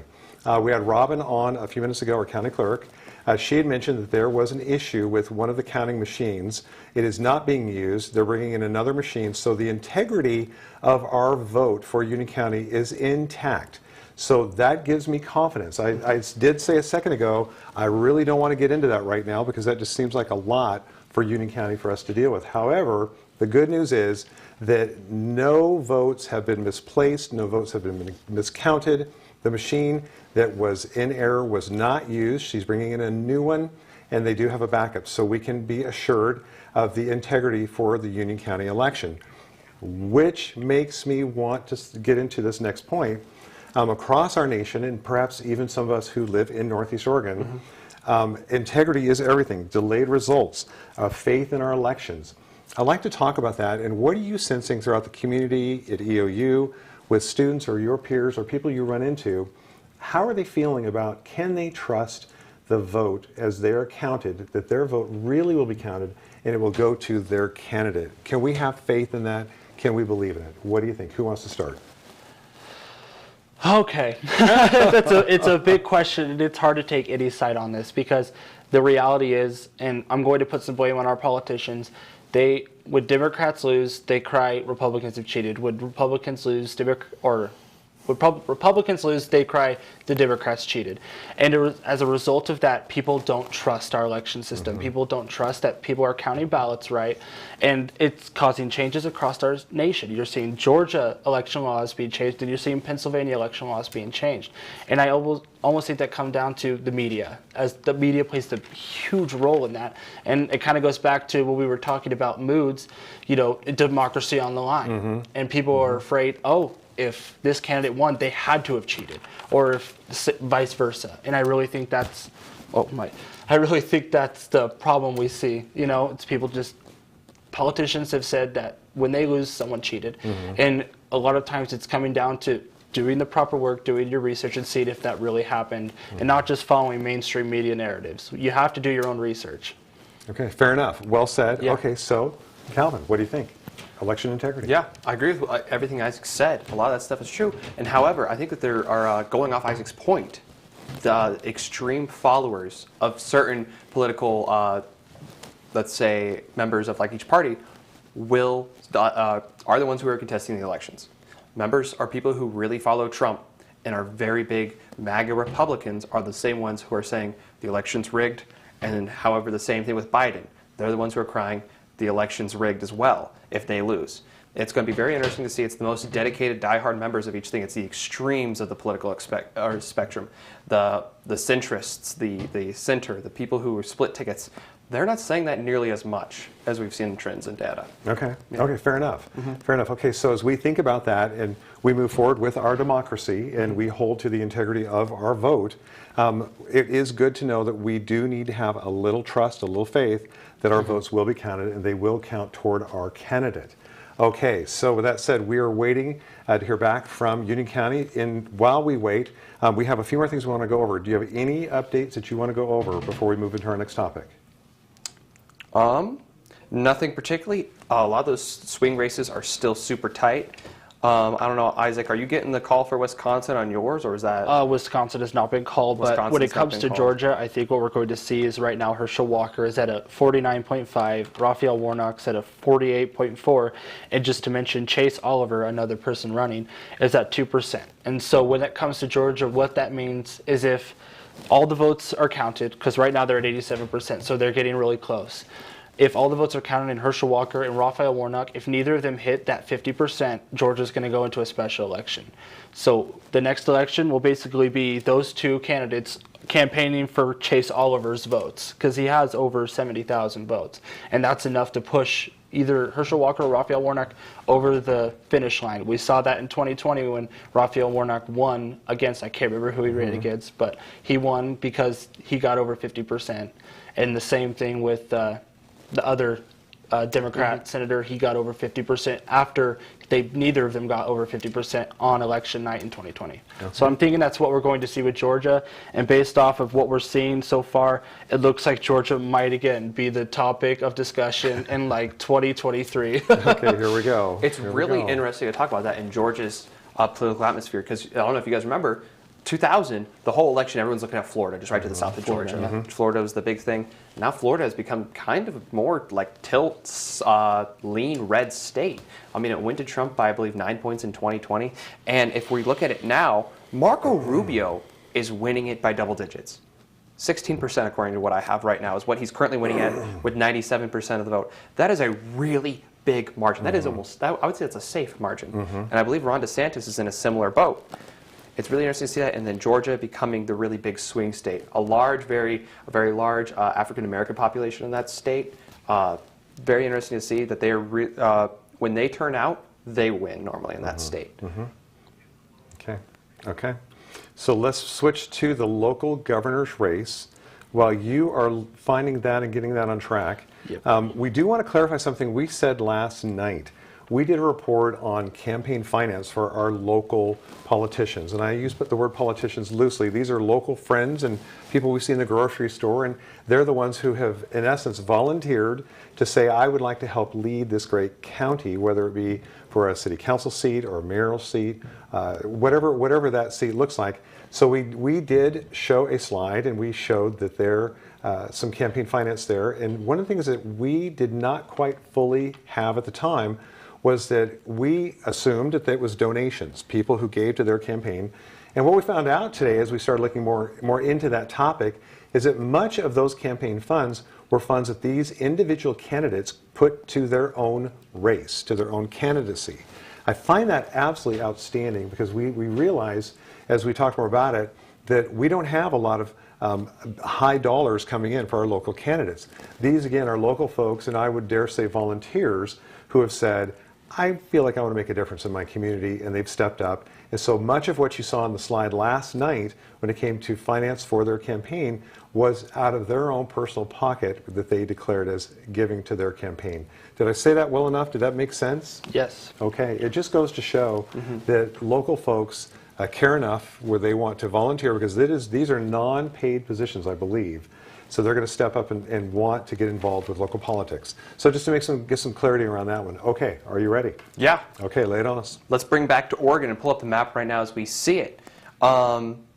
We had Robin on a few minutes ago, our county clerk. She had mentioned that there was an issue with one of the counting machines. It is not being used. They're bringing in another machine. So the integrity of our vote for Union County is intact. So that gives me confidence. I did say a second ago, I really don't want to get into that right now because that just seems like a lot for Union County for us to deal with. However, the good news is that no votes have been misplaced, no votes have been miscounted. The machine that was in error was not used. She's bringing in a new one, and they do have a backup. So we can be assured of the integrity for the Union County election, which makes me want to get into this next point. Across our nation, and perhaps even some of us who live in Northeast Oregon, integrity is everything. Delayed results, faith in our elections. I'd like to talk about that, and what are you sensing throughout the community at EOU, with students or your peers or people you run into? How are they feeling about, can they trust the vote as they're counted, that their vote really will be counted and it will go to their candidate? Can we have faith in that? Can we believe in it? What do you think? Who wants to start? Okay, it's a big question, and it's hard to take any side on this because the reality is, and I'm going to put some blame on our politicians, when Democrats lose, they cry Republicans have cheated. When Republicans lose, Republicans lose, they cry the Democrats cheated. And as a result of that, people don't trust our election system. People don't trust that people are counting ballots right, and it's causing changes across our nation. You're seeing Georgia election laws being changed, and you're seeing Pennsylvania election laws being changed. And I almost think that comes down to the media, as the media plays a huge role in that. And it kind of goes back to when we were talking about moods, democracy on the line. And people are afraid, if this candidate won, they had to have cheated, or if vice versa. And I really think that's, I really think that's the problem we see. It's politicians have said that when they lose, someone cheated. And a lot of times it's coming down to doing the proper work, doing your research, and seeing if that really happened, and not just following mainstream media narratives. You have to do your own research. Okay, fair enough. Well said. Yeah. Okay, so Calvin, what do you think? election integrity. Yeah, I agree with everything Isaac said. A lot of that stuff is true. And however, I think that there are, going off Isaac's point, the extreme followers of certain political, let's say, members of like each party are the ones who are contesting the elections. Members are people who really follow Trump and are very big MAGA Republicans are the same ones who are saying the election's rigged, and then however the same thing with Biden. They're the ones who are crying the election's rigged as well if they lose. It's going to be very interesting to see. It's the most dedicated, diehard members of each thing. It's the extremes of the political spectrum, the centrists, the center, the people who split tickets. They're not saying that nearly as much as we've seen in trends and data. Okay. Yeah. Okay. Fair enough. Fair enough. Okay. So as we think about that and we move forward with our democracy and we hold to the integrity of our vote, it is good to know that we do need to have a little trust, a little faith that our votes will be counted and they will count toward our candidate. Okay. So with that said, we are waiting to hear back from Union County. And while we wait, we have a few more things we want to go over. Do you have any updates that you want to go over before we move into our next topic? Nothing particularly. A lot of those swing races are still super tight. I don't know, Isaac, are you getting the call for Wisconsin on yours, or is that? Wisconsin has not been called, but when Wisconsin's it comes not to been Georgia, I think what we're going to see is right now Herschel Walker is at a 49.5, Raphael Warnock's at a 48.4, and just to mention Chase Oliver, another person running, is at 2%. And so when it comes to Georgia, what that means is if all the votes are counted, because right now they're at 87%, so they're getting really close. If all the votes are counted in Herschel Walker and Raphael Warnock, if neither of them hit that 50%, Georgia's going to go into a special election. So the next election will basically be those two candidates campaigning for Chase Oliver's votes, because he has over 70,000 votes. And that's enough to push either Herschel Walker or Raphael Warnock over the finish line. We saw that in 2020 when Raphael Warnock won against, I can't remember who he ran against, but he won because he got over 50%. And the same thing with the other Democrat senator, he got over 50% after neither of them got over 50% on election night in 2020. Okay. So I'm thinking that's what we're going to see with Georgia, and based off of what we're seeing so far, it looks like Georgia might again be the topic of discussion in like 2023. Okay, here we go. It's really interesting to talk about that in Georgia's political atmosphere, because I don't know if you guys remember, 2000, the whole election, everyone's looking at Florida, just right to the south of Georgia. Florida was the big thing. Now Florida has become kind of more like lean red state. I mean, it went to Trump by, I believe, 9 points in 2020. And if we look at it now, Marco Rubio is winning it by double digits. 16%, according to what I have right now, is what he's currently winning at with 97% of the vote. That is a really big margin. That is almost, I would say it's a safe margin. And I believe Ron DeSantis is in a similar boat. It's really interesting to see that, and then Georgia becoming the really big swing state. A very large African-American population in that state. Very interesting to see that they are, when they turn out, they win normally in that state. Okay. So let's switch to the local governor's race. While you are finding that and getting that on track, we do want to clarify something we said last night. We did a report on campaign finance for our local politicians. And I use the word politicians loosely. These are local friends and people we see in the grocery store. And they're the ones who have, in essence, volunteered to say, I would like to help lead this great county, whether it be for a city council seat or a mayoral seat, whatever that seat looks like. So we did show a slide, and we showed that there some campaign finance there. And one of the things that we did not quite fully have at the time was that we assumed that it was donations, people who gave to their campaign. And what we found out today as we started looking more into that topic is that much of those campaign funds were funds that these individual candidates put to their own race, to their own candidacy. I find that absolutely outstanding because we realize, as we talk more about it, that we don't have a lot of high dollars coming in for our local candidates. These, again, are local folks, and I would dare say volunteers, who have said, I feel like I want to make a difference in my community, and they've stepped up. And so much of what you saw on the slide last night when it came to finance for their campaign was out of their own personal pocket that they declared as giving to their campaign. Did I say that well enough? Did that make sense? Yes. Okay. It just goes to show that local folks care enough where they want to volunteer, because these are non-paid positions, I believe. So they're going to step up and want to get involved with local politics. So just to get some clarity around that one. Okay, are you ready? Yeah. Okay, lay it on us. Let's bring back to Oregon and pull up the map right now as we see it.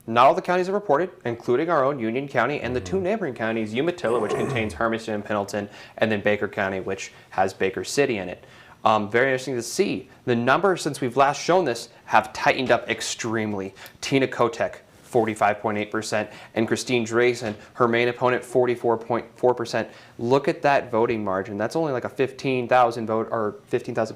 Not all the counties are reported, including our own Union County and the two neighboring counties, Umatilla, which contains Hermiston and Pendleton, and then Baker County, which has Baker City in it. Very interesting to see. The numbers since we've last shown this have tightened up extremely. Tina Kotek, 45.8%, and Christine Drazen, her main opponent, 44.4%. Look at that voting margin. That's only like a 15,000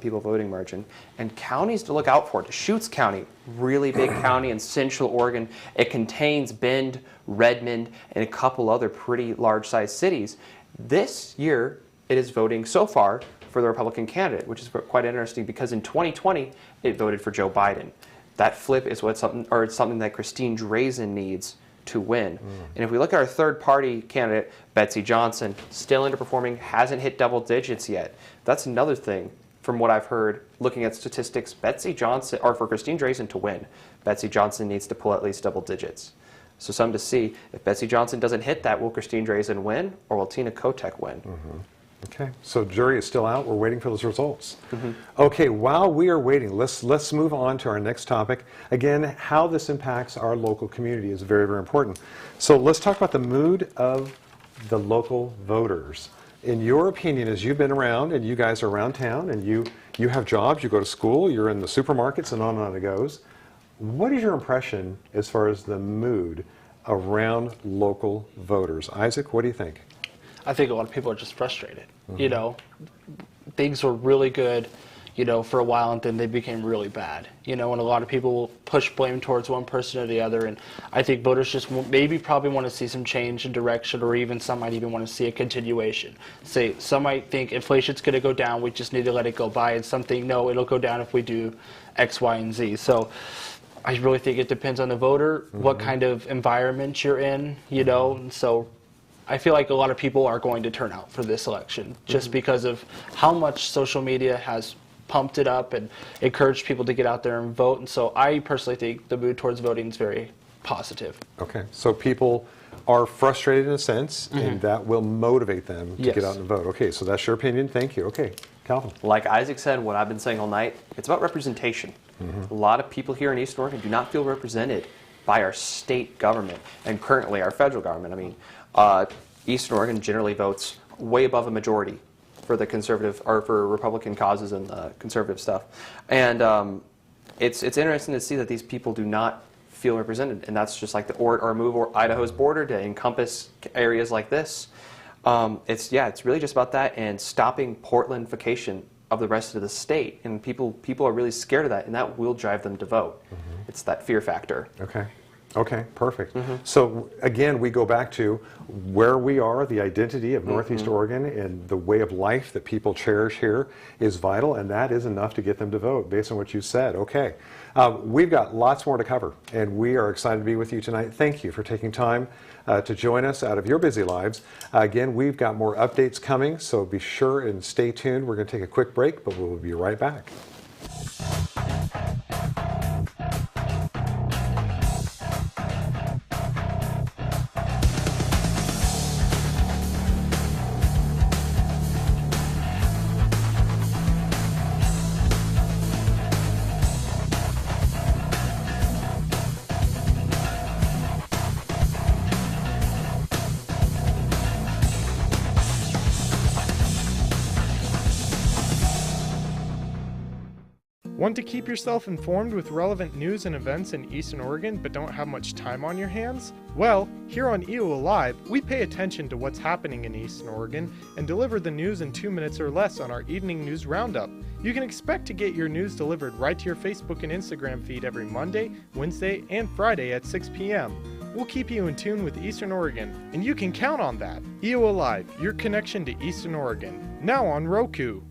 people voting margin. And counties to look out for: Deschutes County, really big county in Central Oregon. It contains Bend, Redmond, and a couple other pretty large-sized cities. This year, it is voting so far for the Republican candidate, which is quite interesting because in 2020, it voted for Joe Biden. That flip is something that Christine Drazen needs to win. And if we look at our third-party candidate, Betsy Johnson, still underperforming, hasn't hit double digits yet. That's another thing from what I've heard looking at statistics. Betsy Johnson, or for Christine Drazen to win, Betsy Johnson needs to pull at least double digits. So something to see. If Betsy Johnson doesn't hit that, will Christine Drazen win, or will Tina Kotek win? Okay, so jury is still out. We're waiting for those results. Okay, while we are waiting, let's move on to our next topic. Again, how this impacts our local community is very, very important. So let's talk about the mood of the local voters. In your opinion, as you've been around, and you guys are around town, and you have jobs, you go to school, you're in the supermarkets, and on it goes, what is your impression as far as the mood around local voters? Isaac, what do you think? I think a lot of people are just frustrated. You know, things were really good, you know, for a while, and then they became really bad. You know, and a lot of people will push blame towards one person or the other. And I think voters just probably want to see some change in direction, or even some might even want to see a continuation. Some might think inflation's going to go down, we just need to let it go by, and some think, no, it'll go down if we do X, Y, and Z. So I really think it depends on the voter, what kind of environment you're in, you know, and so I feel like a lot of people are going to turn out for this election just because of how much social media has pumped it up and encouraged people to get out there and vote. And so I personally think the mood towards voting is very positive. Okay, so people are frustrated in a sense, and that will motivate them to get out and vote. Okay, so that's your opinion. Thank you. Okay, Calvin. Like Isaac said, what I've been saying all night, it's about representation. A lot of people here in Eastern Oregon do not feel represented by our state government and currently our federal government. I mean, Eastern Oregon generally votes way above a majority for the conservative or for Republican causes and conservative stuff, and it's interesting to see that these people do not feel represented, and that's just like our move or Idaho's border to encompass areas like this. It's really just about that and stopping Portlandification of the rest of the state, and people are really scared of that, and that will drive them to vote. It's that fear factor. Okay, perfect. So again, we go back to where we are, the identity of Northeast Oregon, and the way of life that people cherish here is vital, and that is enough to get them to vote based on what you said. Okay, we've got lots more to cover, and we are excited to be with you tonight. Thank you for taking time to join us out of your busy lives. Again, we've got more updates coming, so be sure and stay tuned. We're going to take a quick break, but we'll be right back. Want to keep yourself informed with relevant news and events in Eastern Oregon but don't have much time on your hands? Well, here on EOA Live, we pay attention to what's happening in Eastern Oregon and deliver the news in 2 minutes or less on our evening news roundup. You can expect to get your news delivered right to your Facebook and Instagram feed every Monday, Wednesday, and Friday at 6 p.m. We'll keep you in tune with Eastern Oregon, and you can count on that. EOA Live, your connection to Eastern Oregon, now on Roku.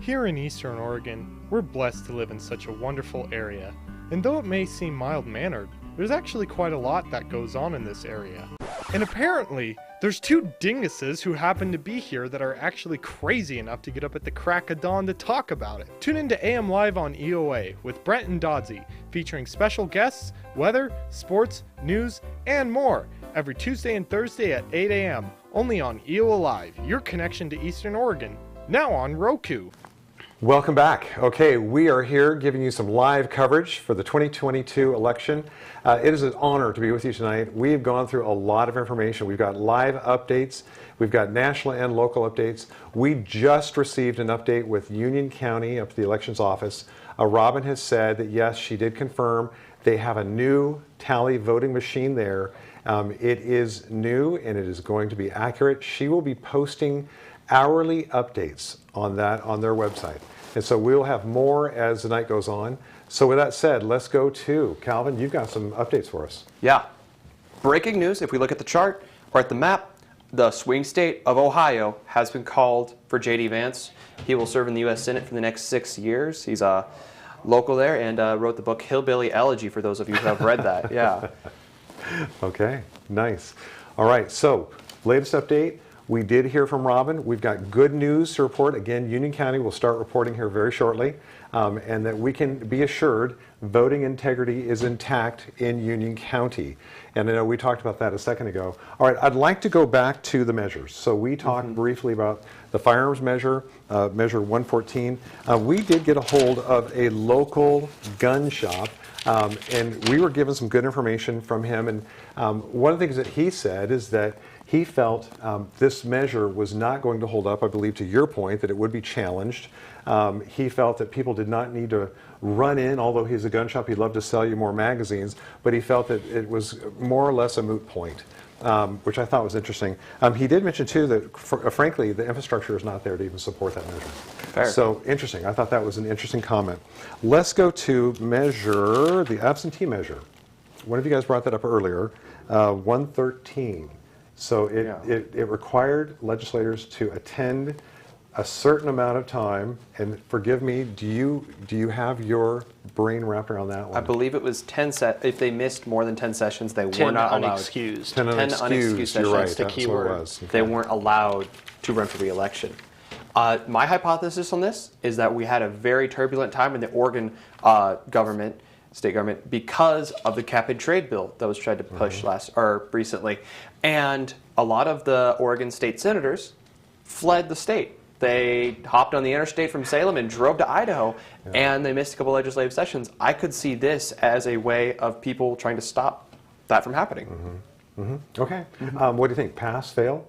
Here in Eastern Oregon, we're blessed to live in such a wonderful area. And though it may seem mild-mannered, there's actually quite a lot that goes on in this area. And apparently, there's two dinguses who happen to be here that are actually crazy enough to get up at the crack of dawn to talk about it. Tune in to AM Live on EOA with Brent and Dodsey, featuring special guests, weather, sports, news, and more. every Tuesday and Thursday at 8 a.m. only on EOA Live, your connection to Eastern Oregon, now on Roku. Welcome back. Okay, we are here giving you some live coverage for the 2022 election. It is an honor to be with you tonight. We've gone through a lot of information. We've got live updates. We've got national and local updates. We just received an update with Union County up to the elections office. Robin has said that yes, she did confirm they have a new tally voting machine there. It is new and it is going to be accurate. She will be posting hourly updates on that on their website. And so we'll have more as the night goes on. So with that said, let's go to Calvin. You've got some updates for us. Yeah. Breaking news, if we look at the chart or at the map, the swing state of Ohio has been called for J.D. Vance. He will serve in the U.S. Senate for the next 6 years. He's a local there and wrote the book Hillbilly Elegy, for those of you who have read that. Yeah. Okay, nice. All right, so latest update. We did hear from Robin. We've got good news to report. Again, Union County will start reporting here very shortly, and that we can be assured voting integrity is intact in Union County. And I know we talked about that a second ago. All right, I'd like to go back to the measures. So we talked briefly about the firearms measure, Measure 114. We did get a hold of a local gun shop, and we were given some good information from him. And one of the things that he said is that he felt this measure was not going to hold up, I believe, to your point, that it would be challenged. He felt that people did not need to run in, although he's a gun shop, he'd love to sell you more magazines, but he felt that it was more or less a moot point, which I thought was interesting. He did mention, too, that frankly, the infrastructure is not there to even support that measure. Fair. So interesting. I thought that was an interesting comment. Let's go to measure, the absentee measure. One of you guys brought that up earlier, 113. So it required legislators to attend a certain amount of time, and forgive me, do you have your brain wrapped around that one? I believe it was 10 if they missed more than 10 sessions, they were not allowed. 10 unexcused unexcused, you're right, sessions, the that's key what it word. was. Okay. They weren't allowed to run for re-election. My hypothesis on this is that we had a very turbulent time in the Oregon government, state government, because of the cap and trade bill that was tried to push recently, and a lot of the Oregon state senators fled the state. They hopped on the interstate from Salem and drove to Idaho, and they missed a couple legislative sessions. I could see this as a way of people trying to stop that from happening. Okay. What do you think? Pass, fail?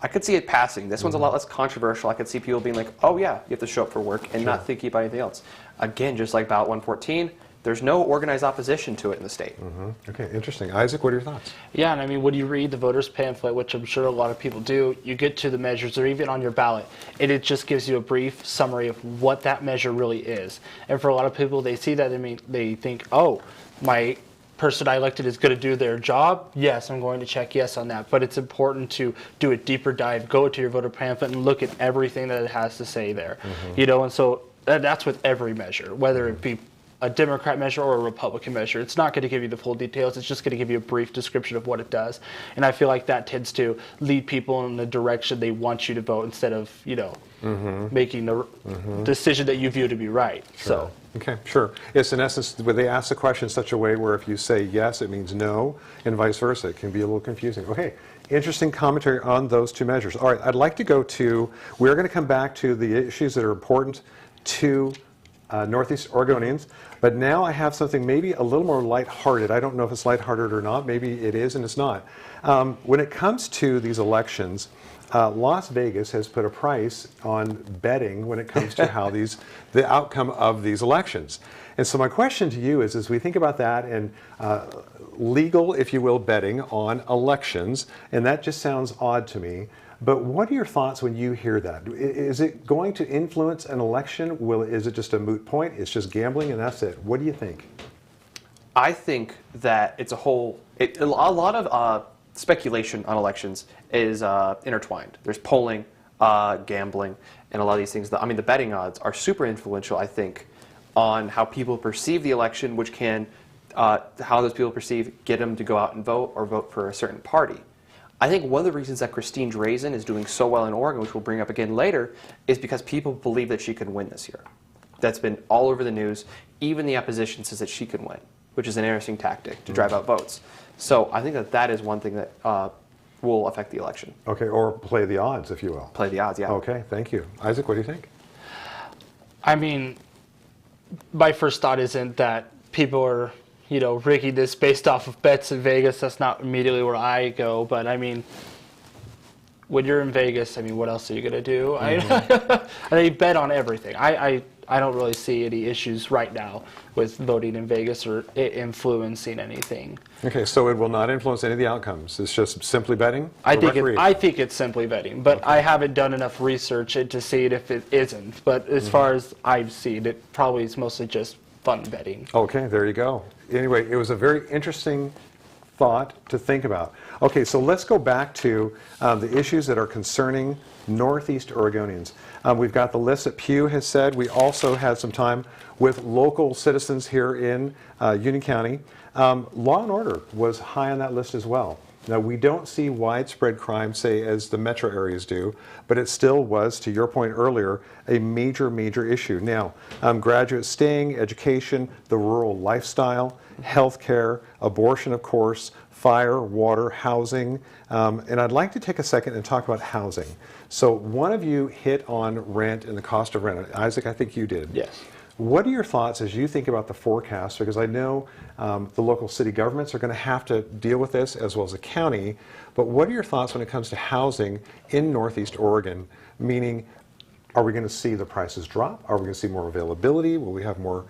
I could see it passing. This one's a lot less controversial. I could see people being like, oh yeah, you have to show up for work and not thinking about anything else. Again, just like ballot 114, there's no organized opposition to it in the state. Okay, interesting. Isaac, what are your thoughts? Yeah, and I mean, when you read the voters pamphlet, which I'm sure a lot of people do, you get to the measures or even on your ballot, and it just gives you a brief summary of what that measure really is. And for a lot of people, they see that, they think, oh, my person I elected is going to do their job. Yes, I'm going to check yes on that. But it's important to do a deeper dive, go to your voter pamphlet and look at everything that it has to say there. You know, and so that's with every measure, whether it be a Democrat measure or a Republican measure. It's not going to give you the full details. It's just going to give you a brief description of what it does. And I feel like that tends to lead people in the direction they want you to vote instead of, you know, making the decision that you view to be right. So. Okay, sure. It's in essence, where they ask the question in such a way where if you say yes, it means no, and vice versa. It can be a little confusing. Okay, interesting commentary on those two measures. All right, I'd like to go to, we're going to come back to the issues that are important to Northeast Oregonians, but now I have something maybe a little more lighthearted. I don't know if it's lighthearted or not. Maybe it is and it's not. When it comes to these elections, Las Vegas has put a price on betting when it comes to how the outcome of these elections. And so my question to you is, as we think about that and legal, if you will, betting on elections, and that just sounds odd to me, but what are your thoughts when you hear that? Is it going to influence an election? Is it just a moot point? It's just gambling and that's it. What do you think? I think that it's a lot of speculation on elections is intertwined. There's polling, gambling, and a lot of these things. The betting odds are super influential, I think, on how people perceive the election, which can, how those people perceive, get them to go out and vote or vote for a certain party. I think one of the reasons that Christine Drazen is doing so well in Oregon, which we'll bring up again later, is because people believe that she can win this year. That's been all over the news. Even the opposition says that she can win. which is an interesting tactic to drive out votes. So I think that that is one thing that will affect the election. Okay, or play the odds, if you will. Play the odds, yeah. Okay, thank you. Isaac, what do you think? I mean, my first thought isn't that people are, rigging this based off of bets in Vegas. That's not immediately where I go. But I mean, when you're in Vegas, I mean, what else are you going to do? I bet on everything. I don't really see any issues right now with voting in Vegas or it influencing anything. Okay, so it will not influence any of the outcomes. It's just simply betting? I think it's simply betting, but Okay. I haven't done enough research to see it if it isn't. But as far as I've seen, it probably is mostly just fun betting. Okay, there you go. Anyway, it was a very interesting thought to think about. Okay, so let's go back to the issues that are concerning Northeast Oregonians. We've got the list that Pew has said. We also had some time with local citizens here in Union County. Law and order was high on that list as well. Now, we don't see widespread crime, say, as the metro areas do, but it still was, to your point earlier, a major, major issue. Now, graduate staying, education, the rural lifestyle, healthcare, abortion, of course, fire, water, housing, and I'd like to take a second and talk about housing. So one of you hit on rent and the cost of rent. Isaac, I think you did. Yes. What are your thoughts as you think about the forecast? Because I know the local city governments are going to have to deal with this as well as the county, but what are your thoughts when it comes to housing in Northeast Oregon? Meaning, are we going to see the prices drop? Are we going to see more availability? Will we have more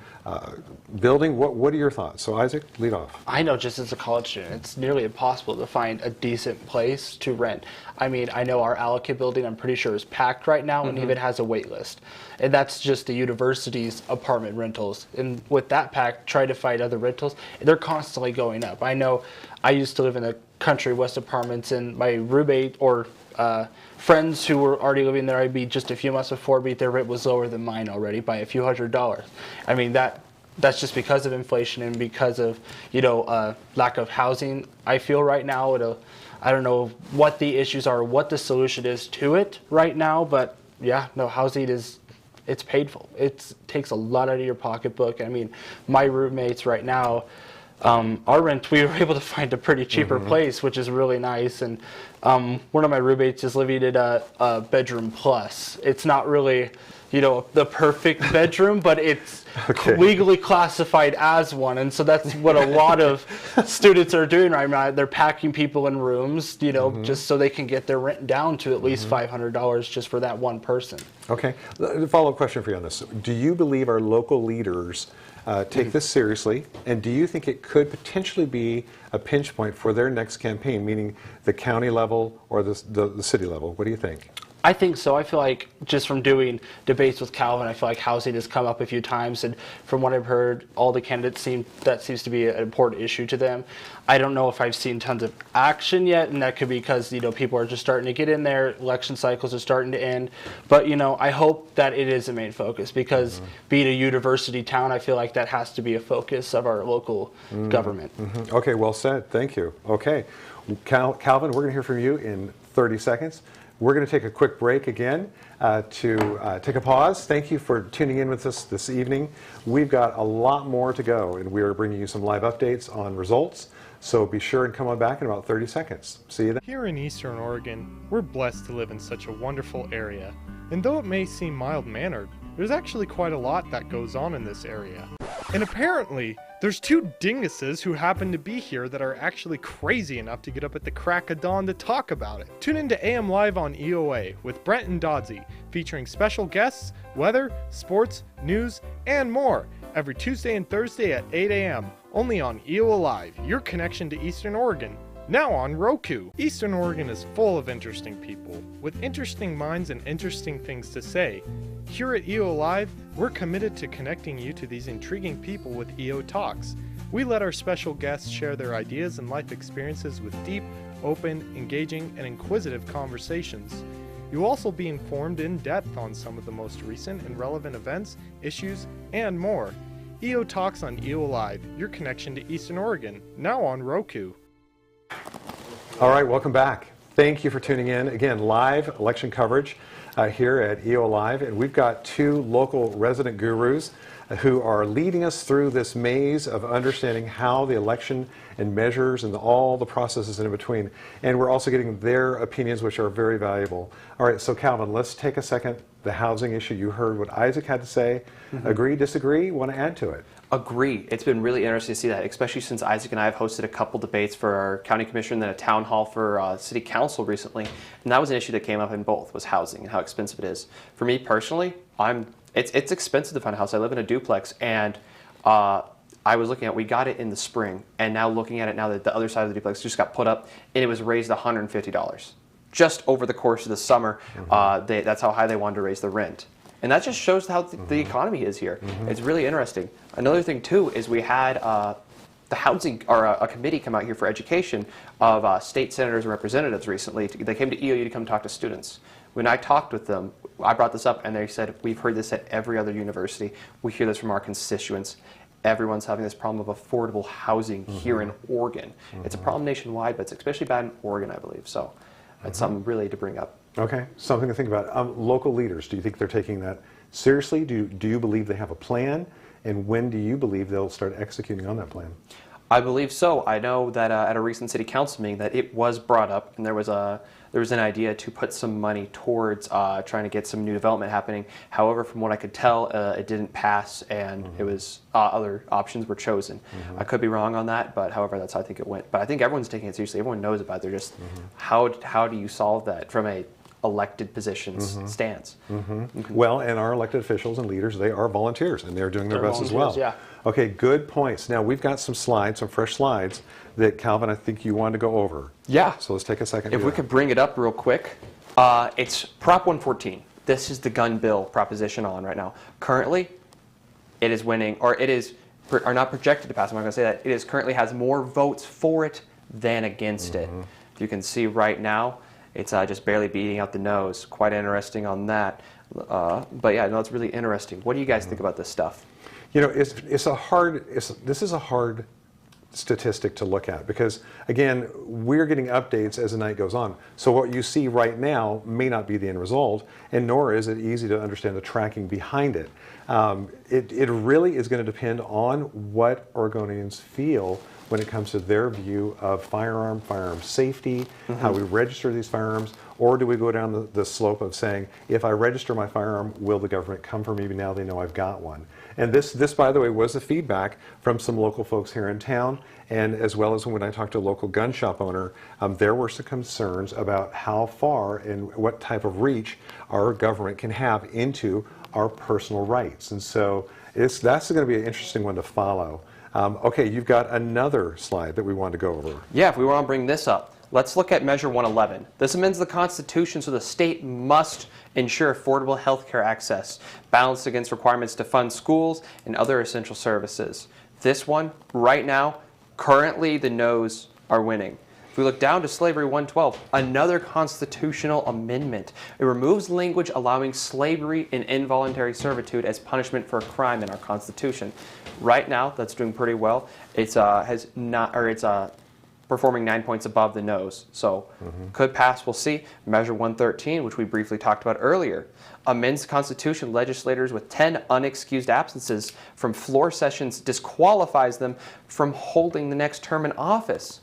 building? What are your thoughts? So Isaac, lead off. I know just as a college student, it's nearly impossible to find a decent place to rent. I mean, I know our Alaka building, I'm pretty sure, is packed right now and even has a wait list. And that's just the university's apartment rentals. And with that packed, try to find other rentals, they're constantly going up. I know I used to live in the country west apartments, and my roommate or friends who were already living there, I'd be just a few months before me, their rent was lower than mine already by a few $100s. I mean, that's just because of inflation and because of, lack of housing. I feel right now, I don't know what the issues are, what the solution is to it right now, but yeah, no, housing it's painful. It takes a lot out of your pocketbook. I mean, my roommates right now, our rent, we were able to find a pretty cheaper place, which is really nice. And one of my roommates is living in a bedroom plus. It's not really, the perfect bedroom, but it's legally classified as one. And so that's what a lot of students are doing right now. They're packing people in rooms, just so they can get their rent down to at least $500 just for that one person. Okay. A follow-up question for you on this. Do you believe our local leaders take this seriously, and do you think it could potentially be a pinch point for their next campaign, meaning the county level or the city level? What do you think? I think so. I feel like just from doing debates with Calvin, I feel like housing has come up a few times, and from what I've heard, all the candidates seems to be an important issue to them. I don't know if I've seen tons of action yet, and that could be because people are just starting to get in there, election cycles are starting to end. But I hope that it is a main focus, because being a university town, I feel like that has to be a focus of our local government. Okay, well said. Thank you. Okay, Calvin, we're going to hear from you in 30 seconds. We're going to take a quick break again to take a pause. Thank you for tuning in with us this evening. We've got a lot more to go, and we are bringing you some live updates on results. So be sure and come on back in about 30 seconds. See you then. Here in Eastern Oregon, we're blessed to live in such a wonderful area. And though it may seem mild-mannered, there's actually quite a lot that goes on in this area. And apparently, there's two dinguses who happen to be here that are actually crazy enough to get up at the crack of dawn to talk about it. Tune in to AM Live on EOA with Brent and Dodsey, featuring special guests, weather, sports, news, and more, every Tuesday and Thursday at 8 a.m., only on EOA Live, your connection to Eastern Oregon. Now on Roku. Eastern Oregon is full of interesting people, with interesting minds and interesting things to say. Here at EO Live, we're committed to connecting you to these intriguing people with EO Talks. We let our special guests share their ideas and life experiences with deep, open, engaging, and inquisitive conversations. You'll also be informed in depth on some of the most recent and relevant events, issues, and more. EO Talks on EO Live, your connection to Eastern Oregon, now on Roku. All right, welcome back. Thank you for tuning in. Again, live election coverage here at EO Live, and we've got two local resident gurus. who are leading us through this maze of understanding how the election and measures and all the processes in between. And we're also getting their opinions, which are very valuable. All right, so Calvin, let's take a second. The housing issue, you heard what Isaac had to say. Agree, disagree, want to add to it? Agree. It's been really interesting to see that, especially since Isaac and I have hosted a couple debates for our county commission and then a town hall for city council recently. And that was an issue that came up in both, was housing and how expensive it is. For me personally, it's expensive to find a house. I live in a duplex, and I was looking at, we got it in the spring, and now looking at it now that the other side of the duplex just got put up, and it was raised $150. Just over the course of the summer, that's how high they wanted to raise the rent. And that just shows how the economy is here. It's really interesting. Another thing, too, is we had the housing, or a committee come out here for education of state senators and representatives recently. They came to EOA to come talk to students. When I talked with them, I brought this up, and they said, we've heard this at every other university. We hear this from our constituents. Everyone's having this problem of affordable housing here in Oregon. It's a problem nationwide, but it's especially bad in Oregon, I believe. So it's something really to bring up. Okay, something to think about. Local leaders, do you think they're taking that seriously? Do you believe they have a plan? And when do you believe they'll start executing on that plan? I believe so. I know that at a recent city council meeting that it was brought up, and there was an idea to put some money towards trying to get some new development happening. However, from what I could tell, it didn't pass, and it was other options were chosen. I could be wrong on that, but however, that's how I think it went. But I think everyone's taking it seriously. Everyone knows about it. They're just how do you solve that from a elected positions stance? Well, and our elected officials and leaders, they are volunteers, and they're doing their best as well. Yeah. Okay, good points. Now, we've got some slides, some fresh slides that, Calvin, I think you wanted to go over. Yeah. So let's take a second. If we could bring it up real quick. It's Prop 114. This is the gun bill proposition on right now. Currently, it is winning, or it is, or not projected to pass, I'm not going to say that. It is currently has more votes for it than against it. You can see right now, it's just barely beating out the nose. Quite interesting on that. But yeah, no, it's really interesting. What do you guys think about this stuff? You know, this is a hard statistic to look at because, again, we're getting updates as the night goes on. So what you see right now may not be the end result, and nor is it easy to understand the tracking behind it. It really is going to depend on what Oregonians feel when it comes to their view of firearm safety, how we register these firearms, or do we go down the slope of saying, if I register my firearm, will the government come for me now they know I've got one? And this, by the way, was the feedback from some local folks here in town, and as well as when I talked to a local gun shop owner, there were some concerns about how far and what type of reach our government can have into our personal rights. And so that's going to be an interesting one to follow. Okay, you've got another slide that we want to go over. Yeah, if we want to bring this up. Let's look at Measure 111. This amends the Constitution so the state must ensure affordable health care access, balanced against requirements to fund schools and other essential services. This one, right now, currently the no's are winning. If we look down to Slavery 112, another constitutional amendment. It removes language allowing slavery and involuntary servitude as punishment for a crime in our Constitution. Right now, that's doing pretty well. It's performing 9 points above the nose. So could pass, we'll see. Measure 113, which we briefly talked about earlier, amends the Constitution. Legislators with 10 unexcused absences from floor sessions disqualifies them from holding the next term in office.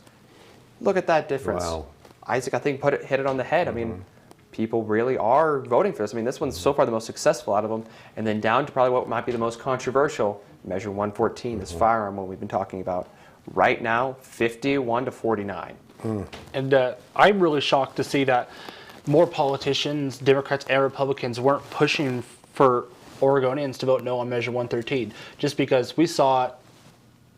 Look at that difference. Wow. Isaac, I think, hit it on the head. I mean, people really are voting for this. I mean, this one's so far the most successful out of them. And then down to probably what might be the most controversial, Measure 114, this firearm one we've been talking about. Right now, 51 to 49. And I'm really shocked to see that more politicians, Democrats and Republicans, weren't pushing for Oregonians to vote no on Measure 113. Just because we saw it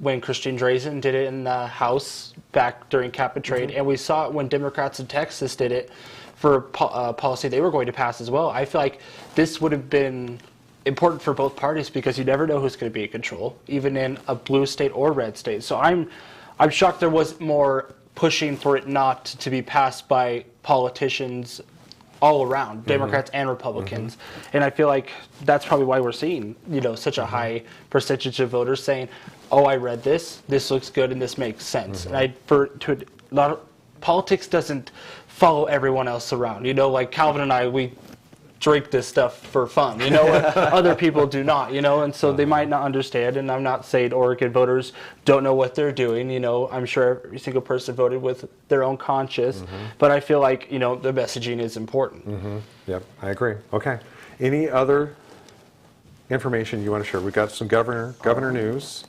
when Christine Drazen did it in the House back during cap and trade, and we saw it when Democrats in Texas did it for policy they were going to pass as well. I feel like this would have been important for both parties because you never know who's going to be in control, even in a blue state or red state. So I'm shocked there wasn't more pushing for it not to be passed by politicians all around, Democrats and Republicans. And I feel like that's probably why we're seeing, such a high percentage of voters saying, "Oh, I read this. This looks good, and this makes sense." And politics doesn't follow everyone else around. Like Calvin and I, we drink this stuff for fun, you know, and other people do not, you know, and so they might not understand. And I'm not saying Oregon voters don't know what they're doing, you know. I'm sure every single person voted with their own conscience, but I feel like, you know, the messaging is important. Yep, I agree. Okay. Any other information you want to share? We've got some governor news,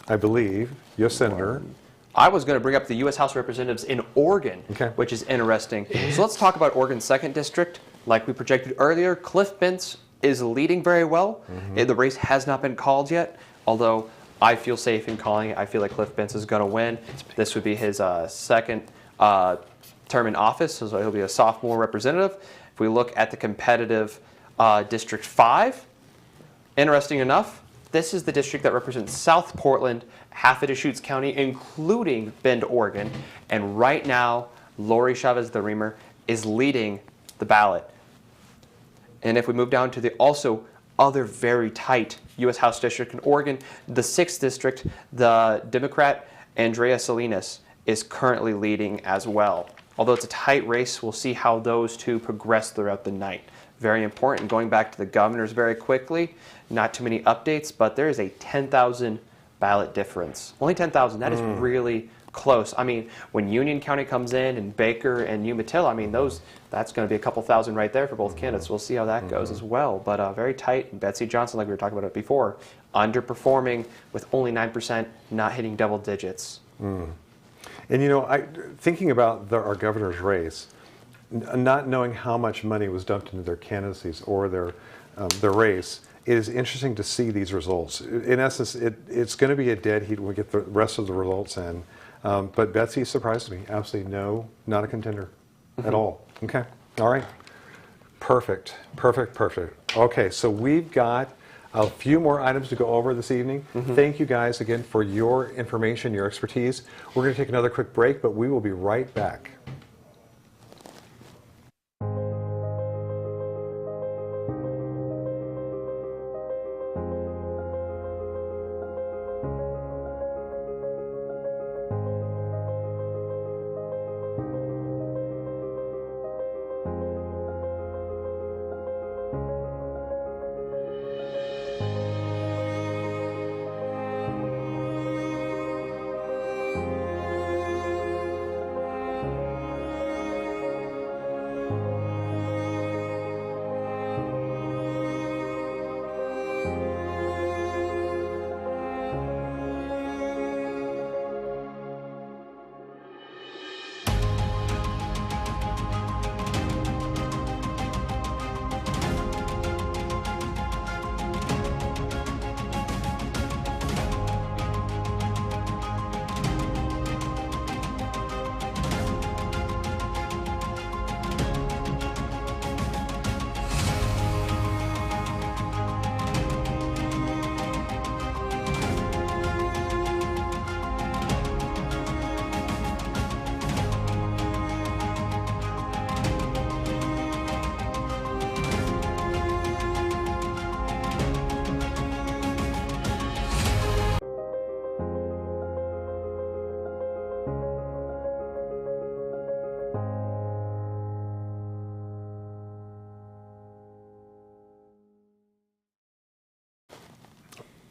I believe. Yes, Senator. I was going to bring up the U.S. House of Representatives in Oregon, which is interesting. So let's talk about Oregon's 2nd District. Like we projected earlier, Cliff Bentz is leading very well. The race has not been called yet, although I feel safe in calling it. I feel like Cliff Bentz is going to win. This would be his second term in office, so he'll be a sophomore representative. If we look at the competitive District 5, interesting enough, this is the district that represents South Portland, half of Deschutes County, including Bend, Oregon. And right now, Lori Chavez, the Reamer, is leading the ballot. And if we move down to the also other very tight U.S. House district in Oregon, the 6th district, the Democrat Andrea Salinas is currently leading as well. Although it's a tight race, we'll see how those two progress throughout the night. Very important. Going back to the governors very quickly, not too many updates, but there is a 10,000 ballot difference. Only 10,000. That is really close. I mean, when Union County comes in and Baker and Umatilla, I mean, that's going to be a couple thousand right there for both candidates. We'll see how that goes as well. But very tight. Betsy Johnson, like we were talking about it before, underperforming with only 9%, not hitting double digits. And you know, thinking about our governor's race, not knowing how much money was dumped into their candidacies or their race, it is interesting to see these results. In essence, it's going to be a dead heat when we get the rest of the results in. But Betsy surprised me. Absolutely no, not a contender at all. Okay, all right. Perfect. Okay, so we've got a few more items to go over this evening. Thank you guys again for your information, your expertise. We're going to take another quick break, but we will be right back.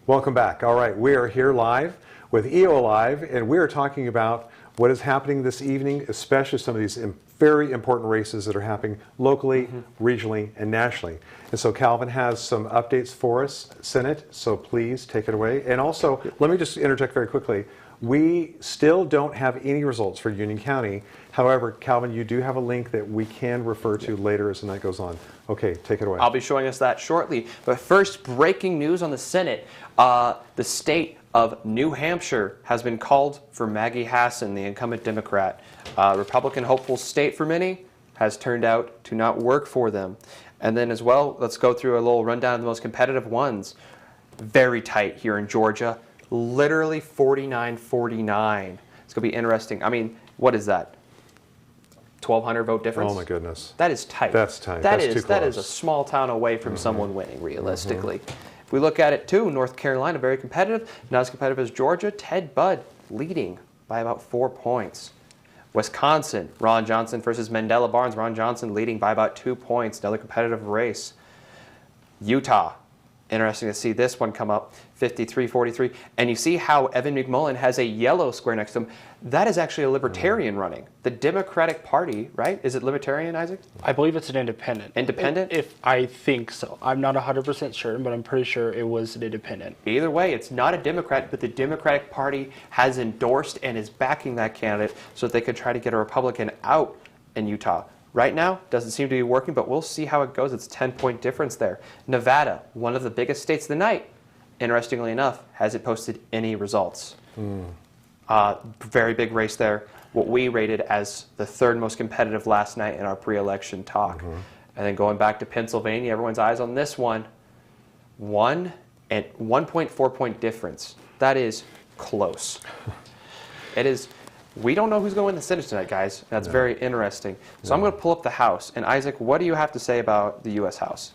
Welcome back. All right, we are here live with EOA Live, and we are talking about what is happening this evening, especially some of these very important races that are happening locally, regionally, and nationally. And so Calvin has some updates for us, Senate, so please take it away. And also, let me just interject very quickly. We still don't have any results for Union County. However, Calvin, you do have a link that we can refer to later as the night goes on. Okay, take it away. I'll be showing us that shortly. But first, breaking news on the Senate. The state of New Hampshire has been called for Maggie Hassan, the incumbent Democrat. Republican hopeful state for many has turned out to not work for them. And then as well, let's go through a little rundown of the most competitive ones. Very tight here in Georgia. Literally 49-49. It's going to be interesting. I mean, what is that? 1,200 vote difference? Oh my goodness. That is tight. That's tight. That That's is too that close. is a small town away from someone winning, realistically. If we look at it too, North Carolina, very competitive. Not as competitive as Georgia. Ted Budd leading by about 4 points. Wisconsin, Ron Johnson versus Mandela Barnes. Ron Johnson leading by about 2 points. Another competitive race. Utah. Interesting to see this one come up, 53-43. And you see how Evan McMullen has a yellow square next to him. That is actually a libertarian running. The Democratic Party, right? Is it libertarian, Isaac? I believe it's an independent. Independent? If I think so. I'm not 100% sure, but I'm pretty sure it was an independent. Either way, it's not a Democrat, but the Democratic Party has endorsed and is backing that candidate so that they could try to get a Republican out in Utah. Right now, doesn't seem to be working, but we'll see how it goes. It's a 10-point difference there. Nevada, one of the biggest states of the night, interestingly enough, hasn't posted any results. Very big race there. What we rated as the third most competitive last night in our pre-election talk. And then going back to Pennsylvania, everyone's eyes on this one. 1.4 point difference. That is close. It is. We don't know who's going to win the Senate tonight, guys. That's very interesting. So I'm going to pull up the House. And Isaac, what do you have to say about the U.S. House?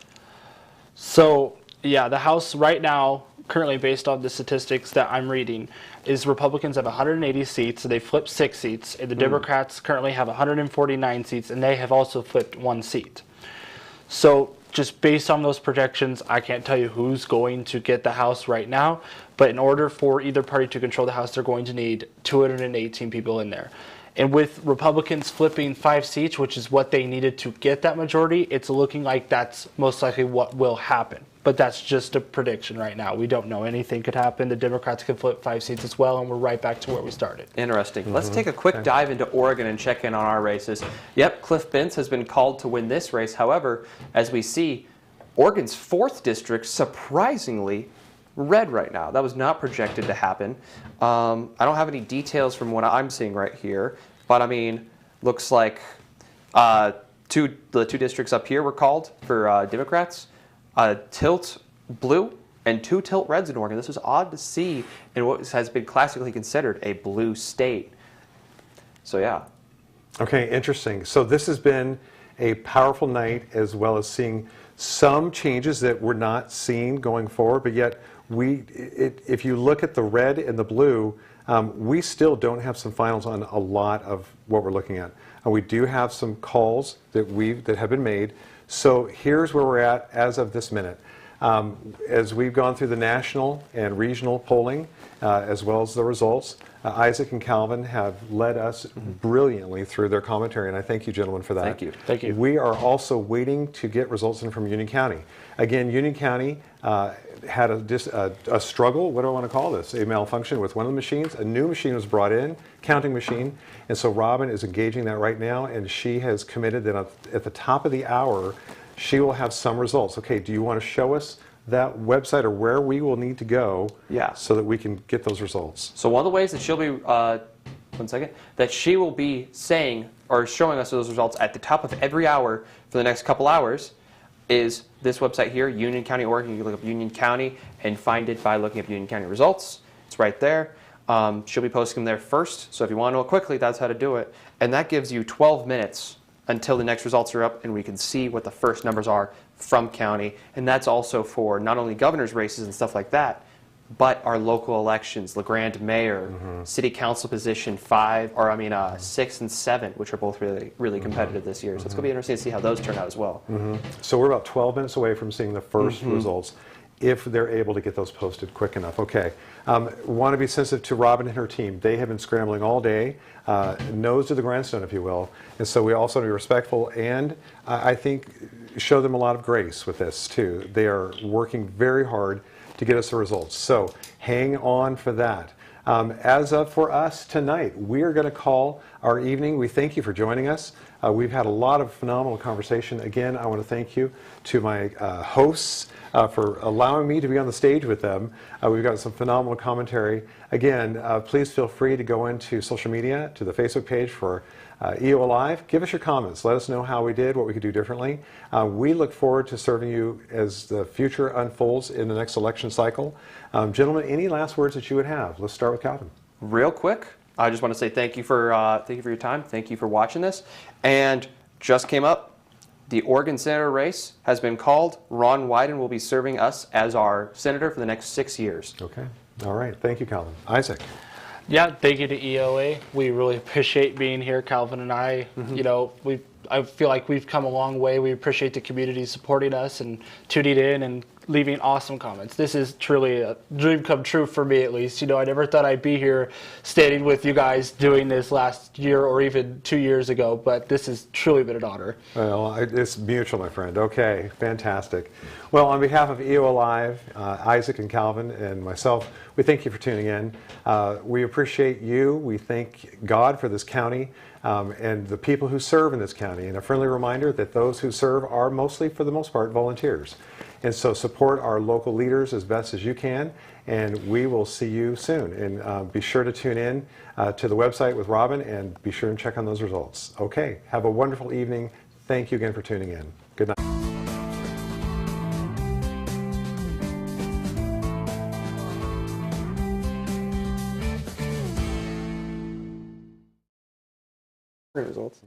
So, yeah, the House right now, currently based on the statistics that I'm reading, is Republicans have 180 seats, so they flipped 6 seats, and the Democrats currently have 149 seats, and they have also flipped 1 seat. So just based on those projections, I can't tell you who's going to get the House right now, but in order for either party to control the House, they're going to need 218 people in there. And with Republicans flipping 5 seats, which is what they needed to get that majority, it's looking like that's most likely what will happen. But that's just a prediction right now. We don't know. Anything could happen. The Democrats could flip 5 seats as well, and we're right back to where we started. Interesting. Let's take a quick dive into Oregon and check in on our races. Yep, Cliff Bentz has been called to win this race. However, as we see, Oregon's 4th district surprisingly red right now. That was not projected to happen. I don't have any details from what I'm seeing right here, but I mean, looks like the two districts up here were called for Democrats. Tilt blue and 2 tilt reds in Oregon. This was odd to see in what has been classically considered a blue state. So yeah. Okay, interesting. So this has been a powerful night, as well as seeing some changes that we're not seeing going forward, but yet if you look at the red and the blue, we still don't have some finals on a lot of what we're looking at. We do have some calls that have been made. So here's where we're at as of this minute. As we've gone through the national and regional polling, as well as the results, Isaac and Calvin have led us brilliantly through their commentary, and I thank you, gentlemen, for that. Thank you. Thank you. We are also waiting to get results in from Union County. Again, Union County had a struggle, what do I want to call this? A malfunction with one of the machines. A new machine was brought in, counting machine, and so Robin is engaging that right now, and she has committed that at the top of the hour, she will have some results. Okay, do you want to show us that website or where we will need to go so that we can get those results? So one of the ways that she'll be, that she will be saying or showing us those results at the top of every hour for the next couple hours is this website here, Union County, Oregon. You can look up Union County and find it by looking up Union County results. It's right there. She'll be posting them there first. So if you want to know it quickly, that's how to do it. And that gives you 12 minutes until the next results are up and we can see what the first numbers are from county. And that's also for not only governor's races and stuff like that, but our local elections, LeGrand Mayor, City Council position 6 and 7, which are both really competitive this year. So it's going to be interesting to see how those turn out as well. So we're about 12 minutes away from seeing the first results, if they're able to get those posted quick enough. Okay. Want to be sensitive to Robin and her team. They have been scrambling all day, nose to the grindstone, if you will. And so we also want to be respectful and I think show them a lot of grace with this too. They are working very hard to get us the results. So hang on for that. As of for us tonight, we are going to call our evening. We thank you for joining us. We've had a lot of phenomenal conversation. Again, I want to thank you to my hosts for allowing me to be on the stage with them. We've got some phenomenal commentary. Again, please feel free to go into social media, to the Facebook page for EOA Live. Give us your comments. Let us know how we did, what we could do differently. We look forward to serving you as the future unfolds in the next election cycle. Gentlemen, any last words that you would have? Let's start with Calvin. Real quick, I just want to say thank you for your time. Thank you for watching this. And just came up, the Oregon Senator race has been called. Ron Wyden will be serving us as our senator for the next 6 years. Okay. All right. Thank you, Calvin. Isaac. Yeah, thank you to EOA. We really appreciate being here, Calvin and I. You know, I feel like we've come a long way. We appreciate the community supporting us and tuning in and leaving awesome comments. This is truly a dream come true for me, at least. You know, I never thought I'd be here standing with you guys doing this last year or even 2 years ago, but this has truly been an honor. Well, it's mutual, my friend. Okay, fantastic. Well, on behalf of EOA Live, Isaac and Calvin and myself, we thank you for tuning in. We appreciate you. We thank God for this county and the people who serve in this county. And a friendly reminder that those who serve are mostly, for the most part, volunteers. And so support our local leaders as best as you can, and we will see you soon. And be sure to tune in to the website with Robin, and be sure and check on those results. Okay, have a wonderful evening. Thank you again for tuning in. Good night. Results.